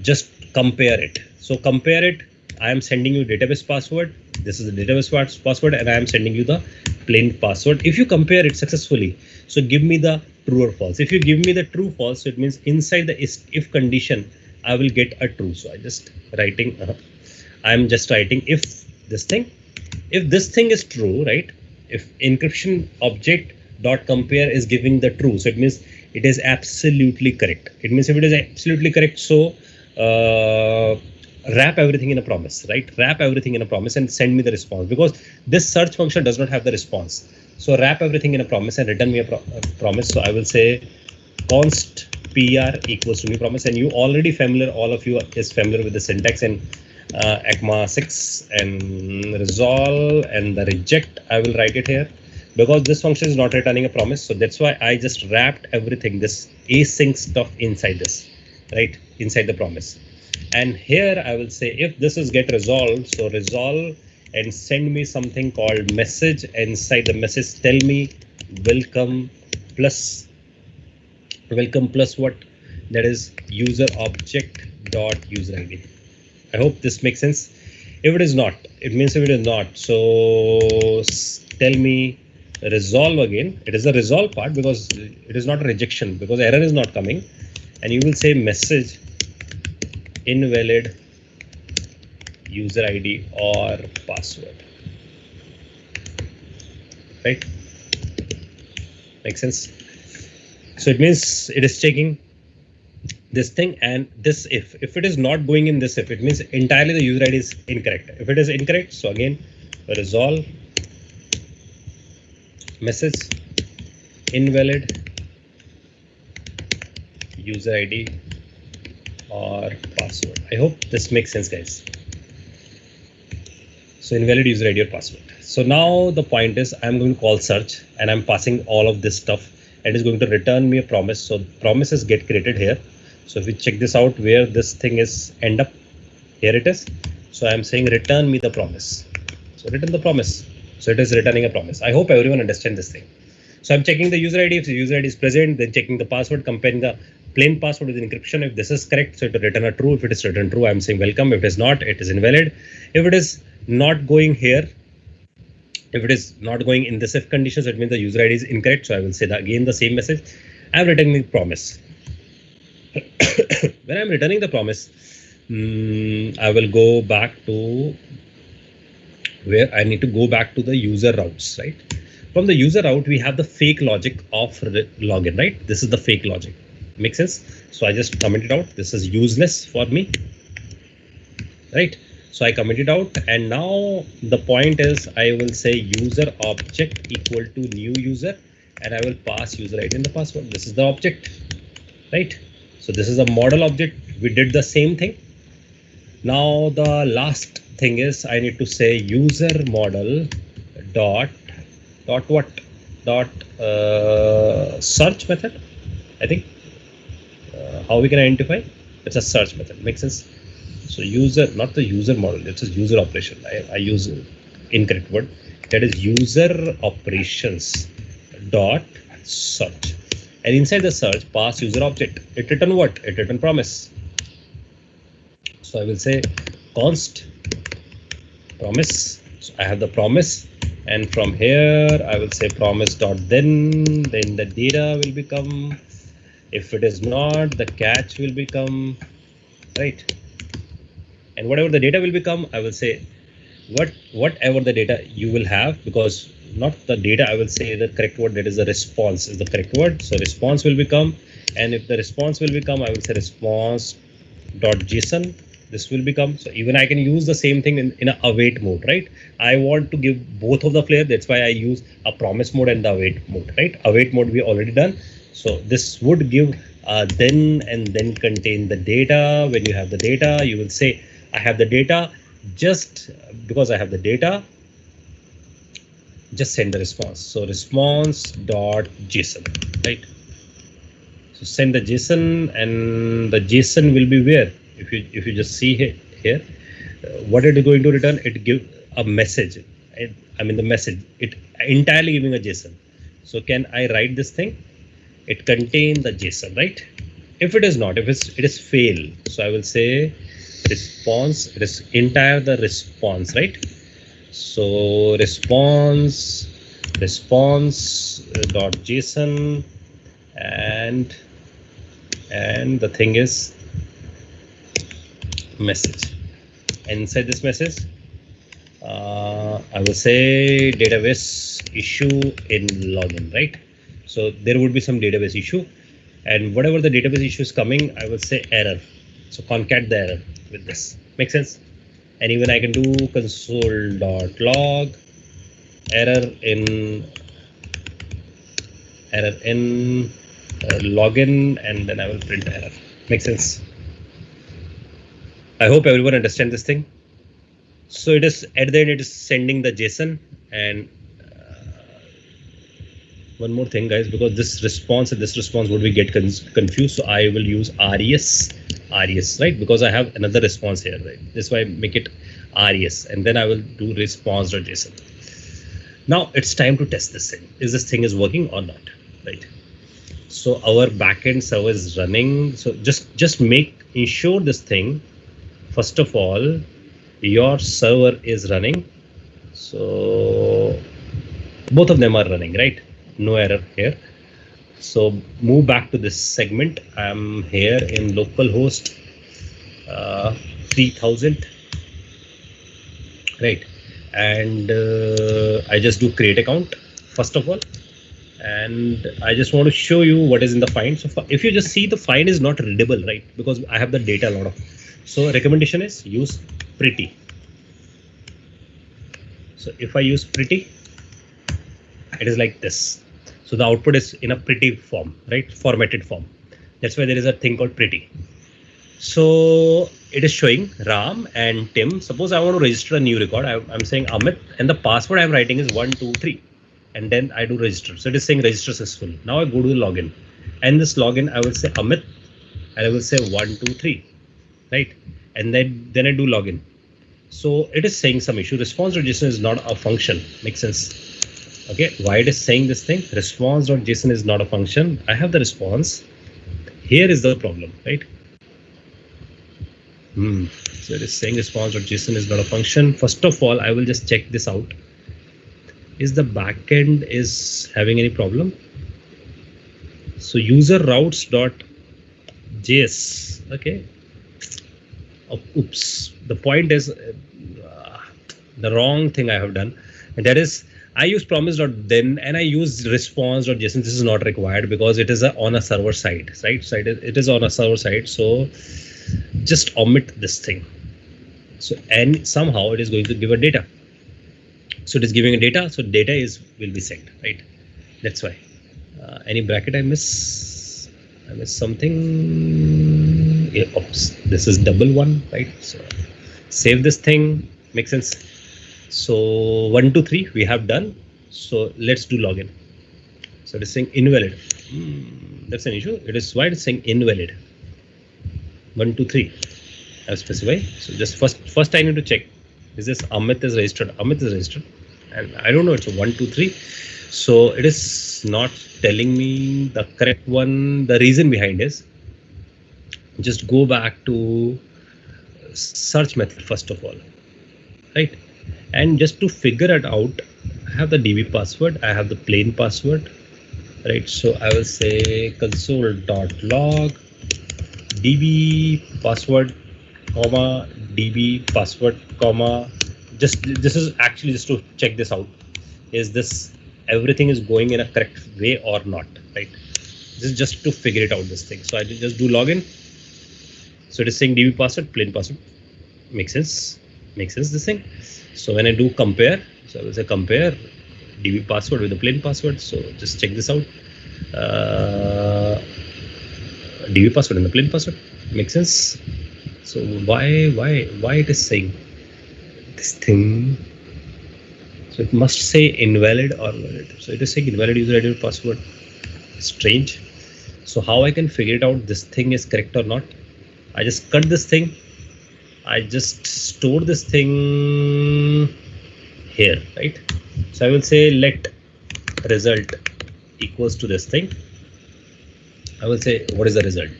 just compare it. So compare it. I am sending you database password. This is the database password, and I am sending you the plain password. If you compare it successfully, so give me the true or false. If you give me the true false, so it means inside the if condition, I will get a true. So I just writing. I'm just writing if this thing is true, right? If encryption object dot compare is giving the true, so it means it is absolutely correct. It means if it is absolutely correct, so wrap everything in a promise, right? Wrap everything in a promise and send me the response, because this search function does not have the response. So wrap everything in a promise and return me a promise. So I will say const pr equals to new promise, and you already familiar, all of you is familiar with the syntax, and ECMA 6 and resolve and the reject. I will write it here because this function is not returning a promise. So that's why I just wrapped everything, this async stuff inside this, right? Inside the promise. And here I will say if this is get resolved, so resolve and send me something called message. Inside the message, tell me welcome plus what? That is user object dot user ID. I hope this makes sense. If it is not, it means if it is not. So tell me resolve again. It is the resolve part because it is not a rejection because error is not coming. And you will say message invalid user ID or password. Right? Makes sense? So it means it is checking this thing and this if it is not going in this if, it means entirely the user ID is incorrect. If it is incorrect, so again resolve message invalid user ID or password. I hope this makes sense, guys. So invalid user ID or password. So now the point is I'm going to call search and I'm passing all of this stuff and it's going to return me a promise. So promises get created here. So if we check this out where this thing is end up, here it is. So I'm saying return me the promise. So return the promise. So it is returning a promise. I hope everyone understands this thing. So I'm checking the user ID. If the user ID is present, then checking the password, comparing the plain password with encryption. If this is correct, so it will return a true. If it is written true, I'm saying welcome. If it is not, it is invalid. If it is not going here, if it is not going in this if condition, so it means the user ID is incorrect. So I will say that again the same message. I'm returning the promise. When I'm returning the promise, I will go back to where I need to go back to the user routes, right? From the user route, we have the fake logic of login, right? This is the fake logic. Makes sense? So I just commented out. This is useless for me, right? So I commented out, and now the point is I will say user object equal to new user, and I will pass user ID and the password. This is the object, right? So this is a model object. We did the same thing. Now the last thing is I need to say user model dot what dot search method. I think how we can identify it's a search method. Makes sense? So user, not the user model, it's a user operation. I use incorrect word. That is user operations dot search. And inside the search, pass user object. It return what? It return promise. So I will say const promise. So I have the promise, and from here I will say promise dot then the data will become. If it is not, the catch will become, right? And whatever the data will become, I will say whatever the data you will have, because not the data, I will say the correct word, that is the response is the correct word. So response will become, and if the response will become, I will say response dot JSON. This will become. So even I can use the same thing in a await mode, right? I want to give both of the flavor. That's why I use a promise mode and the await mode, right? Await mode we already done. So this would give then and then contain the data. When you have the data, you will say I have the data. Just because I have the data, just send the response. So response dot JSON, right? So send the JSON, and the JSON will be where? If you just see here, what it is going to return? It give a message. I mean the message. It entirely giving a JSON. So can I write this thing? It contain the JSON, right? If it is not, if it is fail, so I will say response. It is entire the response, right? So response dot JSON, and the thing is message. And inside this message, I will say database issue in login, right? So there would be some database issue, and whatever the database issue is coming, I will say error. So concat the error with this. Make sense? And even I can do console.log error in login, and then I will print error. Make sense? I hope everyone understands this thing. So it is at the end, it is sending the JSON. And one more thing, guys, because this response would be get confused. So I will use res, right? Because I have another response here, right? That's why I make it res, and then I will do response.json. Now it's time to test this thing. Is this thing is working or not, right? So our backend server is running. So just ensure this thing. First of all, your server is running. So both of them are running, right? No error here. So move back to this segment. I'm here in localhost 3000, right? And I just do create account first of all, and I just want to show you what is in the find. So if you just see, the find is not readable, right? Because I have the data a lot of. So recommendation is use pretty. So if I use pretty, it is like this. So the output is in a pretty form, right? Formatted form. That's why there is a thing called pretty. So it is showing Ram and Tim. Suppose I want to register a new record. I'm saying Amit, and the password I'm writing is 123, and then I do register. So it is saying register successful. Now I go to the login, and this login I will say Amit, and I will say 123, right? And then I do login. So it is saying some issue. Response.json is not a function. Makes sense? Okay, why it is saying this thing? Response.json is not a function. I have the response. Here is the problem, right? So it is saying response.json is not a function. First of all, I will just check this out. Is the backend is having any problem? So user routes.js. Okay. Oh, oops. The point is the wrong thing I have done, and that is I use promise.then and I use response.json. This is not required because it is on a server side, right? So it is on a server side. So just omit this thing. So and somehow it is going to give a data. So it is giving a data. So data will be sent, right? That's why. Any bracket I miss? I miss something. Yeah, oops. This is double one, right? So save this thing. Makes sense. So 1, 2, 3 we have done. So let's do login. So it is saying invalid. That's an issue. It is why it's saying invalid. 1, 2, 3. I've specified. So just first I need to check. Is this Amit is registered? Amit is registered, and I don't know. It's a 1, 2, 3. So it is not telling me the correct one. The reason behind is just go back to search method first of all, right? And just to figure it out, I have the DB password, I have the plain password, right? So I will say console.log DB password, comma DB password, comma. Just this is actually just to check this out. Is this everything is going in a correct way or not, right? This is just to figure it out, this thing. So I just do login. So it is saying DB password, plain password. Makes sense. Makes sense, this thing. So when I do compare, so I will say compare DB password with the plain password. So just check this out. DB password and the plain password. Makes sense. So why it is saying this thing? So it must say invalid or valid. So it is saying invalid user ID password. Strange. So how I can figure it out this thing is correct or not? I just cut this thing. I just store this thing here, right? So I will say let result equals to this thing. I will say what is the result?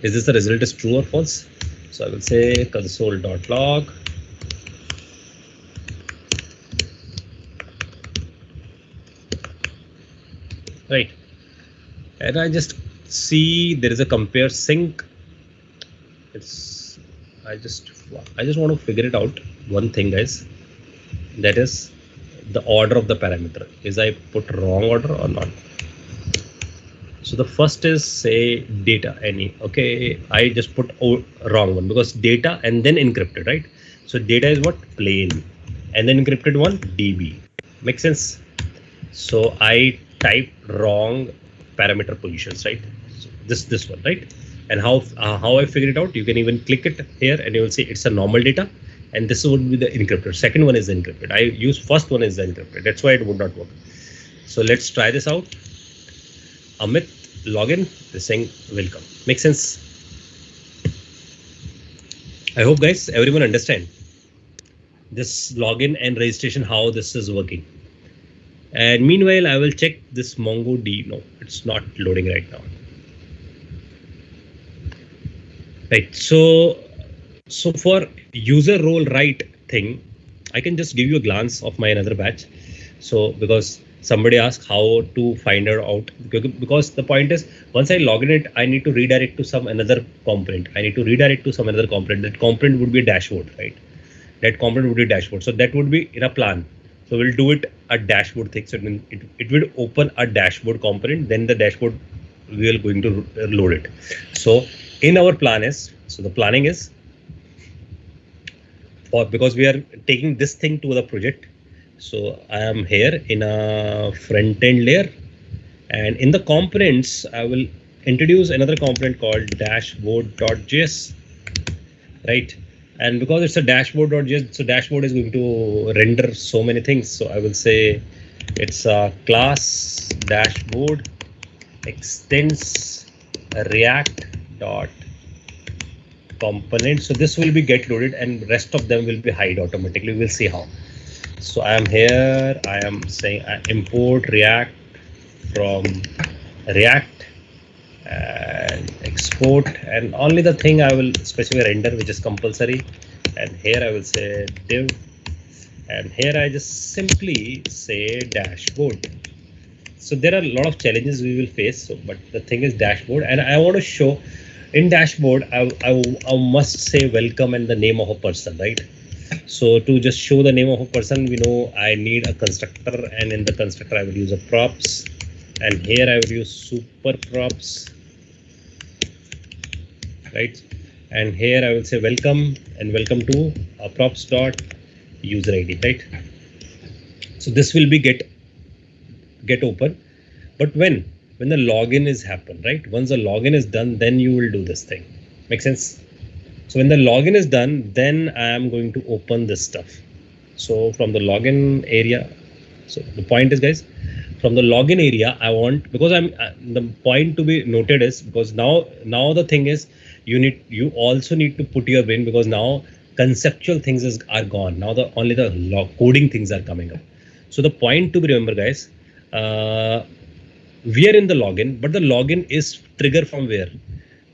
Is this the result is true or false? So I will say console.log right, and I just see there is a compare sync. I just want to figure it out. One thing, guys, that is the order of the parameter. Is I put wrong order or not? So the first is say data any. Okay, I just put wrong one because data and then encrypted, right? So data is what? Plain, and then encrypted one DB. Makes sense? So I type wrong parameter positions, right? So this one, right? And how I figure it out? You can even click it here, and you will see it's a normal data, and this would be the encrypted. Second one is the encrypted. I use first one is the encrypted. That's why it would not work. So let's try this out. Amit login is saying welcome. Makes sense? I hope guys everyone understand this login and registration how this is working. And meanwhile, I will check this MongoDB. No, it's not loading right now. Right. So So for user role right thing, I can just give you a glance of my another batch. So because somebody asked how to find it out, because the point is once I log in it, I need to redirect to some another component. I need to redirect to some another component. That component would be a dashboard, right? That component would be a dashboard. So that would be in a plan. So we'll do it a dashboard thing. So it will open a dashboard component. Then the dashboard we are going to load it. So in our plan is, so the planning is, or because we are taking this thing to the project. So I am here in a front end layer, and in the components, I will introduce another component called dashboard.js, right? And because it's a dashboard.js, so dashboard is going to render so many things. So I will say it's a class dashboard extends react dot component. So this will be get loaded and rest of them will be hide automatically. We'll see how. So I am here, I am saying I import react from react and export, and only the thing I will specify render, which is compulsory. And here I will say div, and here I just simply say dashboard. So there are a lot of challenges we will face. So, but the thing is dashboard, and I want to show in dashboard, I must say welcome and the name of a person, right? So to just show the name of a person, we know I need a constructor, and in the constructor I will use a props, and here I will use super props, right? And here I will say welcome and welcome to a props dot user ID, right? So this will be get open, but when the login is happen, right? Once the login is done, then you will do this thing. Make sense? So when the login is done, then I am going to open this stuff. So from the login area, so the point is, guys, from the login area, I want, because I'm the point to be noted is because now the thing is you also need to put your brain, because now conceptual things are gone. Now only the coding things are coming up. So the point to be remember, guys, we are in the login, but the login is trigger from where?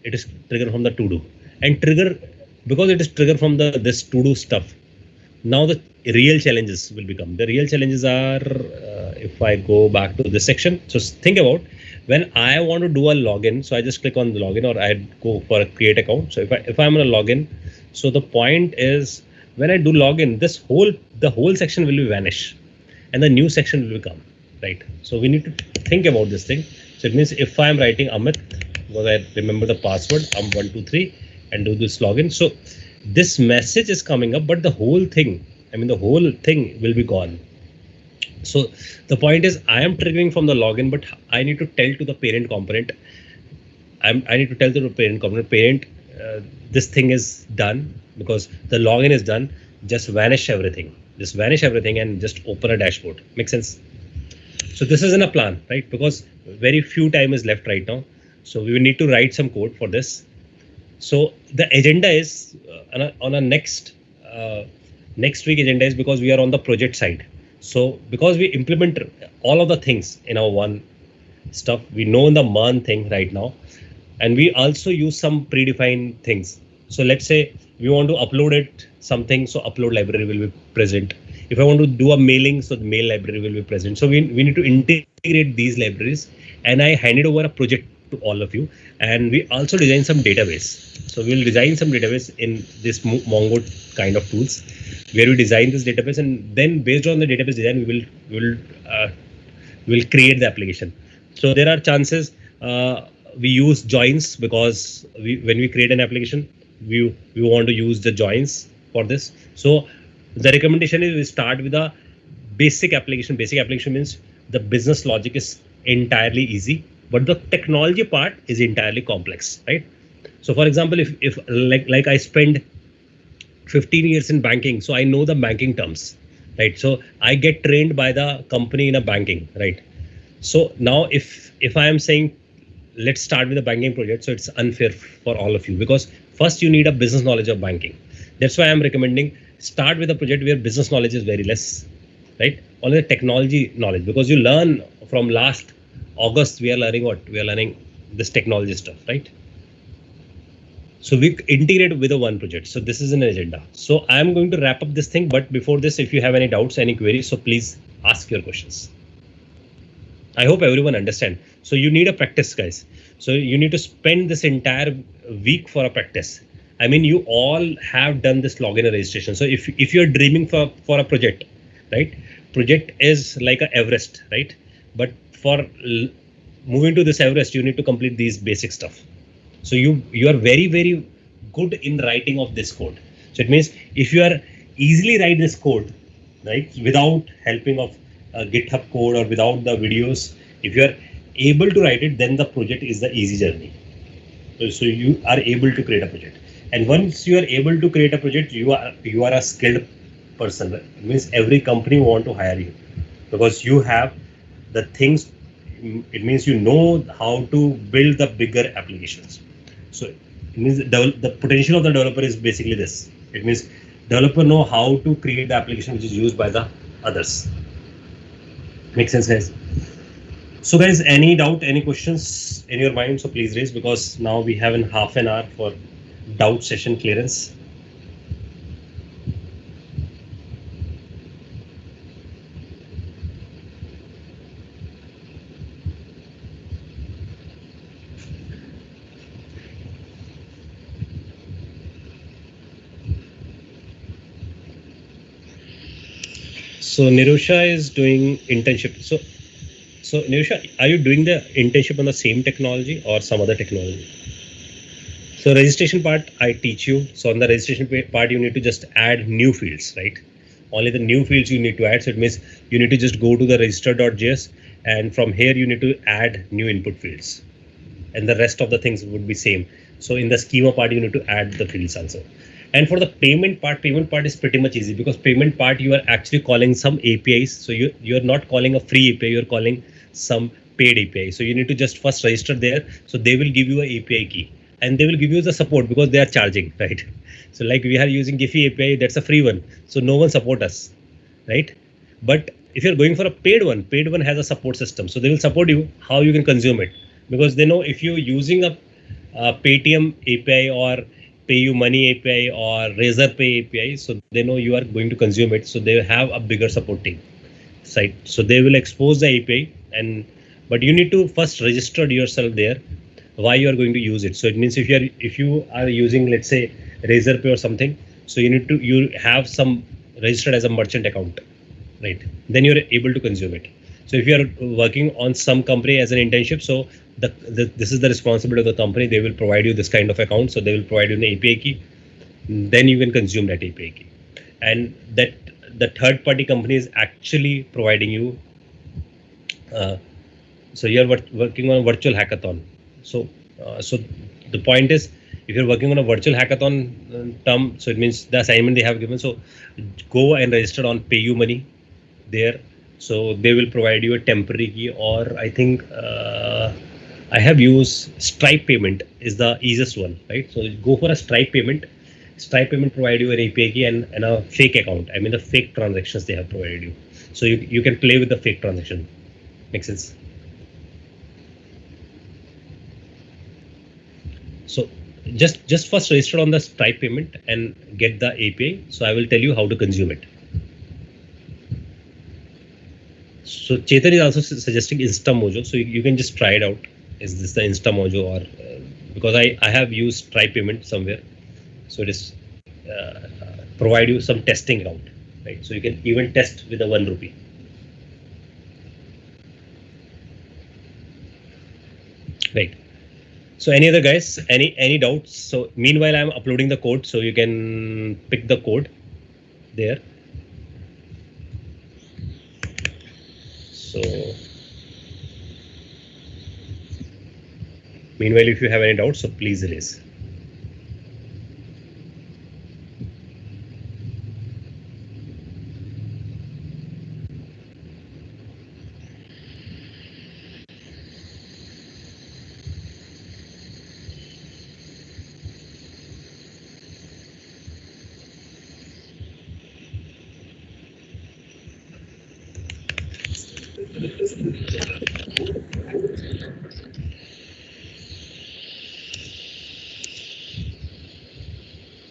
It is trigger from the to do, and trigger, because it is trigger from the this to do stuff. Now the real challenges will become. The real challenges are if I go back to this section. So think about when I want to do a login. So I just click on the login, or I go for a create account. So if I'm on a login, so the point is when I do login, the whole section will be vanish, and the new section will come, right? So we need to think about this thing. So it means if I'm writing Amit, because I remember the password, 123, and do this login. So this message is coming up, but the whole thing, the whole thing will be gone. So the point is I am triggering from the login, but I need to tell to the parent component. I need to tell to the parent component, this thing is done, because the login is done. Just vanish everything. Just vanish everything and just open a dashboard. Make sense? So this is in a plan, right? Because very few time is left right now. So we will need to write some code for this. So the agenda is on a next week agenda is because we are on the project side. So because we implement all of the things in our one stuff, we know the MERN thing right now, and we also use some predefined things. So let's say we want to upload it something, so upload library will be present. If I want to do a mailing, so the mail library will be present. So we need to integrate these libraries, and I handed over a project to all of you, and we also design some database. So we'll design some database in this Mongo kind of tools, where we design this database, and then based on the database design, we will create the application. So there are chances we use joins, because when we create an application, we want to use the joins for this. So the recommendation is we start with a basic application. Basic application means the business logic is entirely easy, but the technology part is entirely complex, right? So for example, if like I spend 15 years in banking, so I know the banking terms, right? So I get trained by the company in a banking, right? So now if I am saying let's start with a banking project, so it's unfair for all of you, because first you need a business knowledge of banking. That's why I'm recommending start with a project where business knowledge is very less, right? Only the technology knowledge, because you learn from last August, we are learning what? We are learning this technology stuff, right? So we integrate with a one project. So this is an agenda. So I'm going to wrap up this thing. But before this, if you have any doubts, any queries, so please ask your questions. I hope everyone understand. So you need a practice, guys. So you need to spend this entire week for a practice. I mean, you all have done this login and registration. So if you're dreaming for a project, right? Project is like a Everest, right? But for moving to this Everest, you need to complete these basic stuff. So you are very good in writing of this code. So it means if you are easily write this code, right, without helping of GitHub code or without the videos, if you are able to write it, then the project is the easy journey. So you are able to create a project, and once you are able to create a project, you are a skilled person. It means every company want to hire you because you have the things. It means you know how to build the bigger applications. So it means the potential of the developer is basically this. It means developer know how to create the application which is used by the others. Make sense, guys? So guys, any doubt, any questions in your mind? So please raise, because now we have in half an hour for doubt session clearance. So Nirusha is doing internship. So Nirusha, are you doing the internship on the same technology or some other technology? So registration part, I teach you. So on the registration part, you need to just add new fields, right? Only the new fields you need to add. So it means you need to just go to the register.js, and from here you need to add new input fields, and the rest of the things would be same. So in the schema part, you need to add the fields also. And for the payment part is pretty much easy, because payment part you are actually calling some APIs. So you're not calling a free API, you're calling some paid API. So you need to just first register there. So they will give you a API key, and they will give you the support because they are charging, right? So like we are using Giphy API, that's a free one. So no one support us, right? But if you're going for a paid one has a support system. So they will support you how you can consume it, because they know if you're using a Paytm API or PayU Money API or Razorpay API, so they know you are going to consume it. So they have a bigger support team site. So they will expose the API, but you need to first register yourself there why you are going to use it. So it means if you are using, let's say, Razorpay or something, so you have some registered as a merchant account, right? Then you're able to consume it. So if you are working on some company as an internship, so this is the responsibility of the company. They will provide you this kind of account. So they will provide you an API key. Then you can consume that API key, and that the third party company is actually providing you. So you're working on a virtual hackathon. So the point is, if you're working on a virtual hackathon term, so it means the assignment they have given. So go and register on PayU Money there. So they will provide you a temporary key, or I think I have used Stripe payment is the easiest one, right? So go for a Stripe payment. Stripe payment provide you an API key and a fake account. I mean the fake transactions they have provided you. So you can play with the fake transaction. Makes sense? So just first register on the Stripe payment and get the API. So I will tell you how to consume it. So Chetan is also suggesting InstaMojo. So you can just try it out. Is this the InstaMojo, or because I have used Stripe payment somewhere. So it is provide you some testing account, right? So you can even test with a 1 rupee. Right. So any other guys, any doubts? So meanwhile, I'm uploading the code, so you can pick the code there. So meanwhile, if you have any doubts, so please raise.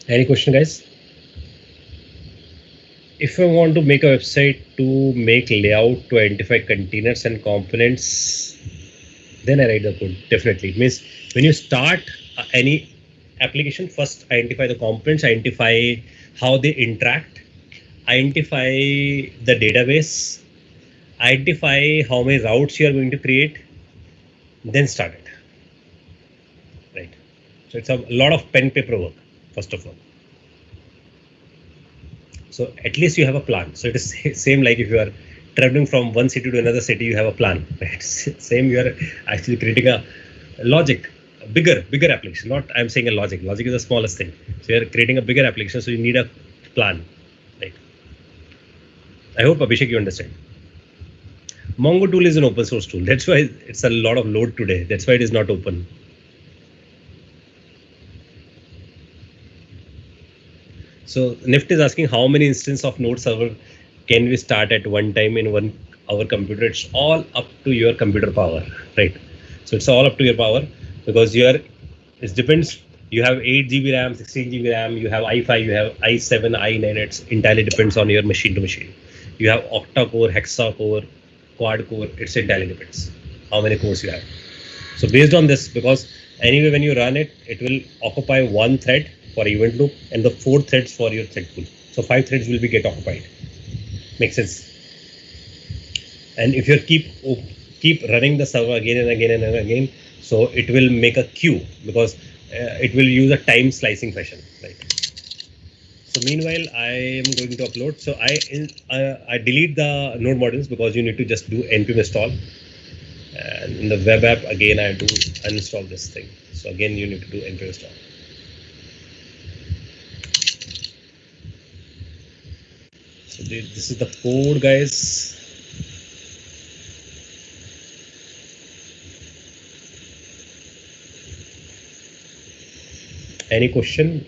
Any question, guys? If I want to make a website to make layout to identify containers and components, then I write the code. Definitely. It means when you start any application, first identify the components, identify how they interact, identify the database, identify how many routes you are going to create, then start it. Right. So it's a lot of pen paper work, first of all. So at least you have a plan. So it is same like if you are traveling from one city to another city, you have a plan. Right? Same, you are actually creating a logic, a bigger application. Not I'm saying a logic. Logic is the smallest thing. So you are creating a bigger application. So you need a plan. Right. I hope Abhishek you understand. Mongo tool is an open source tool. That's why it's a lot of load today. That's why it is not open. So Nift is asking how many instances of node server can we start at one time in our computer. It's all up to your computer power, right? So it's all up to your power because it depends. You have 8 GB RAM, 16 GB RAM, you have i5, you have i7, i9. It's entirely depends on your machine to machine. You have octa core, hexa core, quad core. It's entirely depends how many cores you have. So based on this, because anyway when you run it, it will occupy one thread for event loop and the 4 threads for your thread pool. So 5 threads will be get occupied. Makes sense. And if you keep running the server again and again and again, so it will make a queue because it will use a time slicing fashion, right? So meanwhile, I am going to upload. So I delete the node modules because you need to just do npm install. And in the web app again, I do uninstall this thing. So again, you need to do npm install. So this is the code, guys. Any question?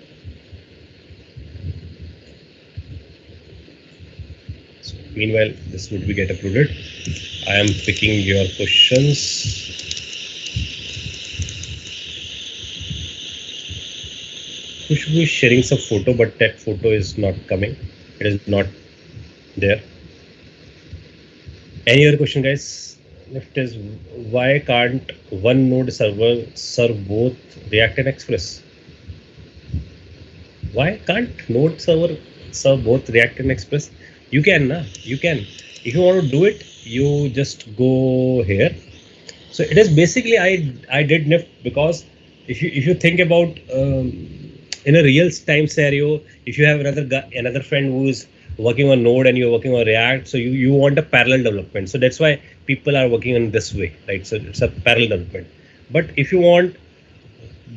So meanwhile, this would be get uploaded. I am picking your questions. We should be sharing some photo, but that photo is not coming. It is not there. Any other question, guys? Next is why can't one node server serve both React and Express? Why can't node server serve both React and Express? You can, na? You can. If you want to do it, you just go here. So it is basically I did Nift because if you think about in a real time scenario, if you have another friend who is working on Node and you're working on React, so you want a parallel development. So that's why people are working on this way, right? So it's a parallel development. But if you want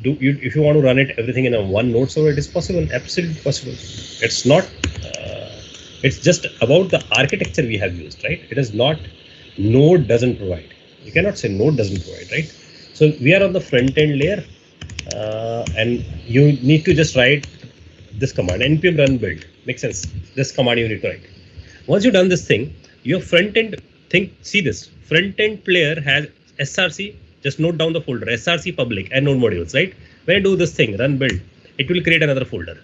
if you want to run it everything in a one node server, it is possible, absolutely possible. It's not. It's just about the architecture we have used, right? It is not Node doesn't provide. You cannot say Node doesn't provide, right? So we are on the front end layer, and you need to just write this command npm run build. Makes sense. This command you need to write. Once you've done this thing, your front end see this front end player has src. Just note down the folder src public and node modules, right? When I do this thing run build, it will create another folder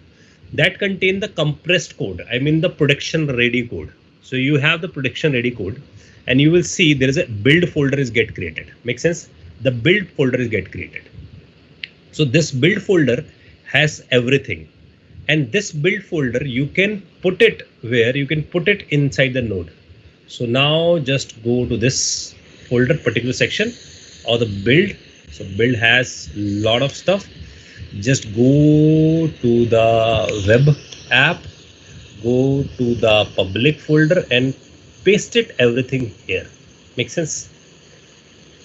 that contain the compressed code. I mean the production ready code. So you have the production ready code, and you will see there is a build folder is get created. Make sense? The build folder is get created. So this build folder has everything, and this build folder you can put it where you can put it inside the node. So now just go to this folder particular section or the build. So build has a lot of stuff. Just go to the web app, go to the public folder and paste it everything here. Make sense?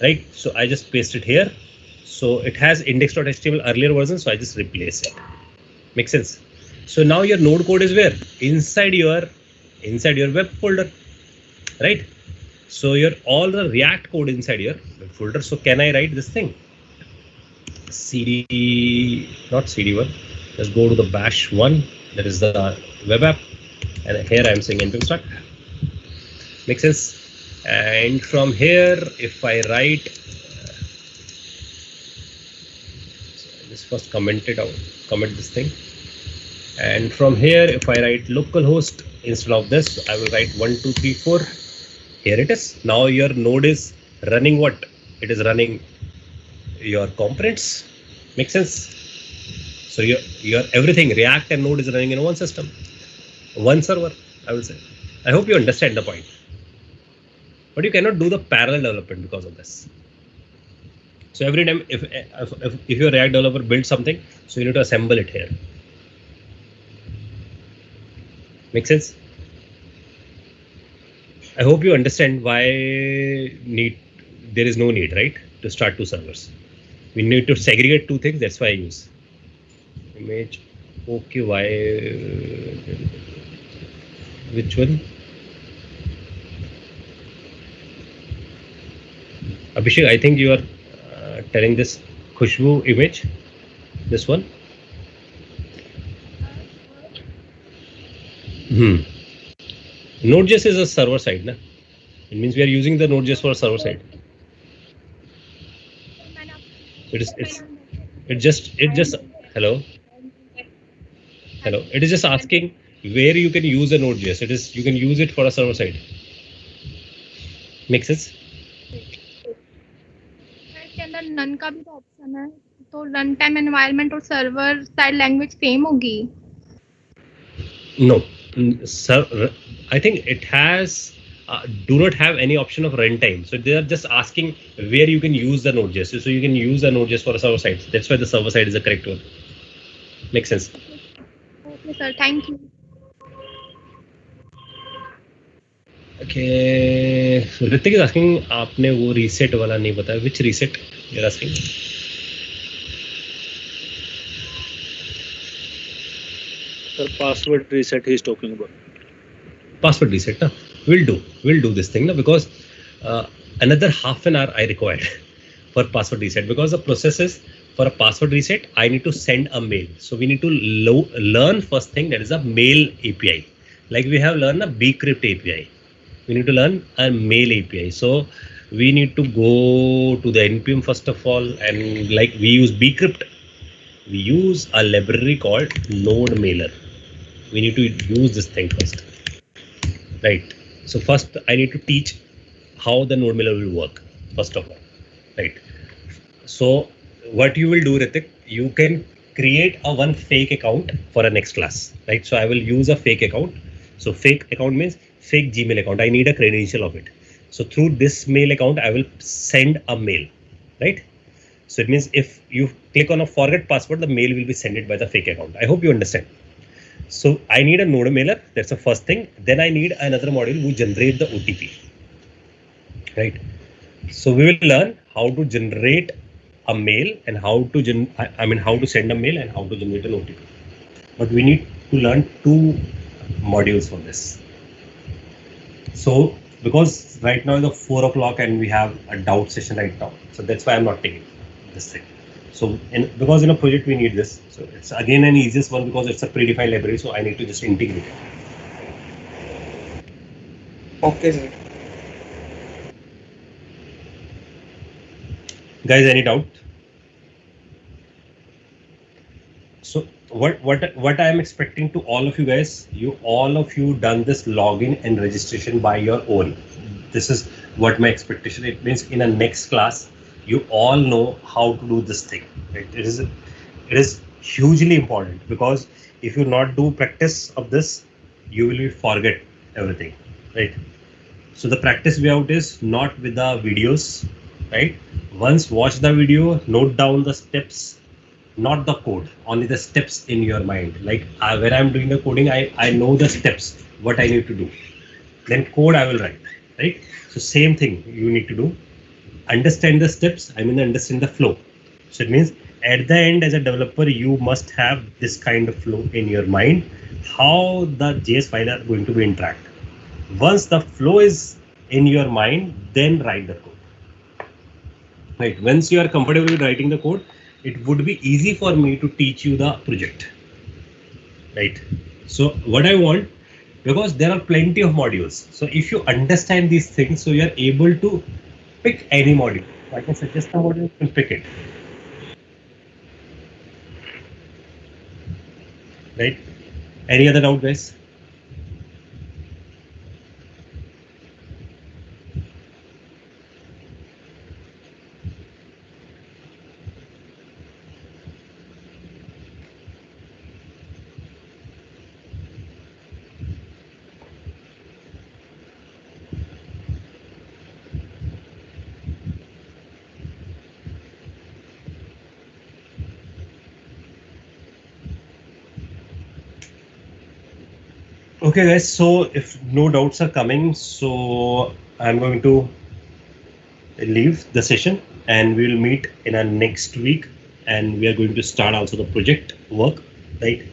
Right? So I just paste it here. So it has index.html earlier version, so I just replace it. Make sense? So now your node code is where? Inside your web folder, right? So your all the React code inside your web folder. So can I write this thing? cd, not cd1. Let's go to the bash one. That is the web app, and here I'm saying npm start. Make sense? And from here, if I write, so I just first comment this thing. And from here, if I write localhost instead of this, I will write 1234. Here it is. Now your node is running what? It is running your components. Make sense? So your everything React and Node is running in one system, one server, I will say. I hope you understand the point. But you cannot do the parallel development because of this. So every time if your React developer builds something, so you need to assemble it here. Make sense? I hope you understand why there is no need, right, to start two servers. We need to segregate two things. That's why I use image. Okay, why? Which one? Abhishek, I think you are telling this Khushbu image. This one. Node.js is a server side, na? It means we are using the Node.js for server side. It just hello. It is just asking where you can use a Node.js. It is you can use it for a server side. Make sense? के अंदर none का भी तो option है, तो run time environment और server side language same होगी? No, sir. I think it has. Do not have any option of runtime. So they are just asking where you can use the Node.js. So you can use the Node.js for a server side. That's why the server side is the correct one. Makes sense. Okay, sir. Thank you. Okay. So Ritik is asking, आपने वो reset वाला नहीं बताया. Which reset you're asking? Sir, password reset he is talking about. Password reset, na? We'll do this thing, na? Because another half an hour I required for password reset, because the process is for a password reset, I need to send a mail. So we need to learn first thing, that is a mail API. Like we have learned a bcrypt API. We need to learn a mail API. So we need to go to the npm first of all, and like we use bcrypt, we use a library called node mailer. We need to use this thing first, right? So first I need to teach how the node mailer will work first of all, right? So what you will do, Ritik, you can create a one fake account for a next class, right? So I will use a fake account. So fake account means fake Gmail account. I need a credential of it. So through this mail account, I will send a mail, right? So it means if you click on a forget password, the mail will be sent by the fake account. I hope you understand. So I need a node mailer. That's the first thing. Then I need another module who generate the OTP, right? So we will learn how to generate a mail and how to how to send a mail and how to generate an OTP. But we need to learn two modules for this. So because right now is 4 o'clock and we have a doubt session right now, so that's why I'm not taking this thing. So because in a project we need this, so it's again an easiest one because it's a predefined library, so I need to just integrate it. Okay, sir. Guys, any doubt? So what I am expecting to all of you guys, all of you done this login and registration by your own. This is what my expectation. It means in a next class, you all know how to do this thing. Right? It is hugely important, because if you not do practice of this, you will forget everything, right? So the practice way out is not with the videos, right? Once watch the video, note down the steps, not the code, only the steps in your mind. Like when I'm doing the coding, I know the steps, what I need to do. Then code I will write, right? So same thing you need to do. Understand the steps, understand the flow. So it means at the end, as a developer, you must have this kind of flow in your mind, how the JS file are going to be interact. Once the flow is in your mind, then write the code. Right. Once you are comfortable with writing the code, it would be easy for me to teach you the project. Right. So what I want, because there are plenty of modules. So if you understand these things, so you are able to pick any module. I can suggest a module, you can pick it. Right. Any other doubt, guys? Okay, guys. So if no doubts are coming, so I'm going to leave the session, and we will meet in our next week, and we are going to start also the project work, right?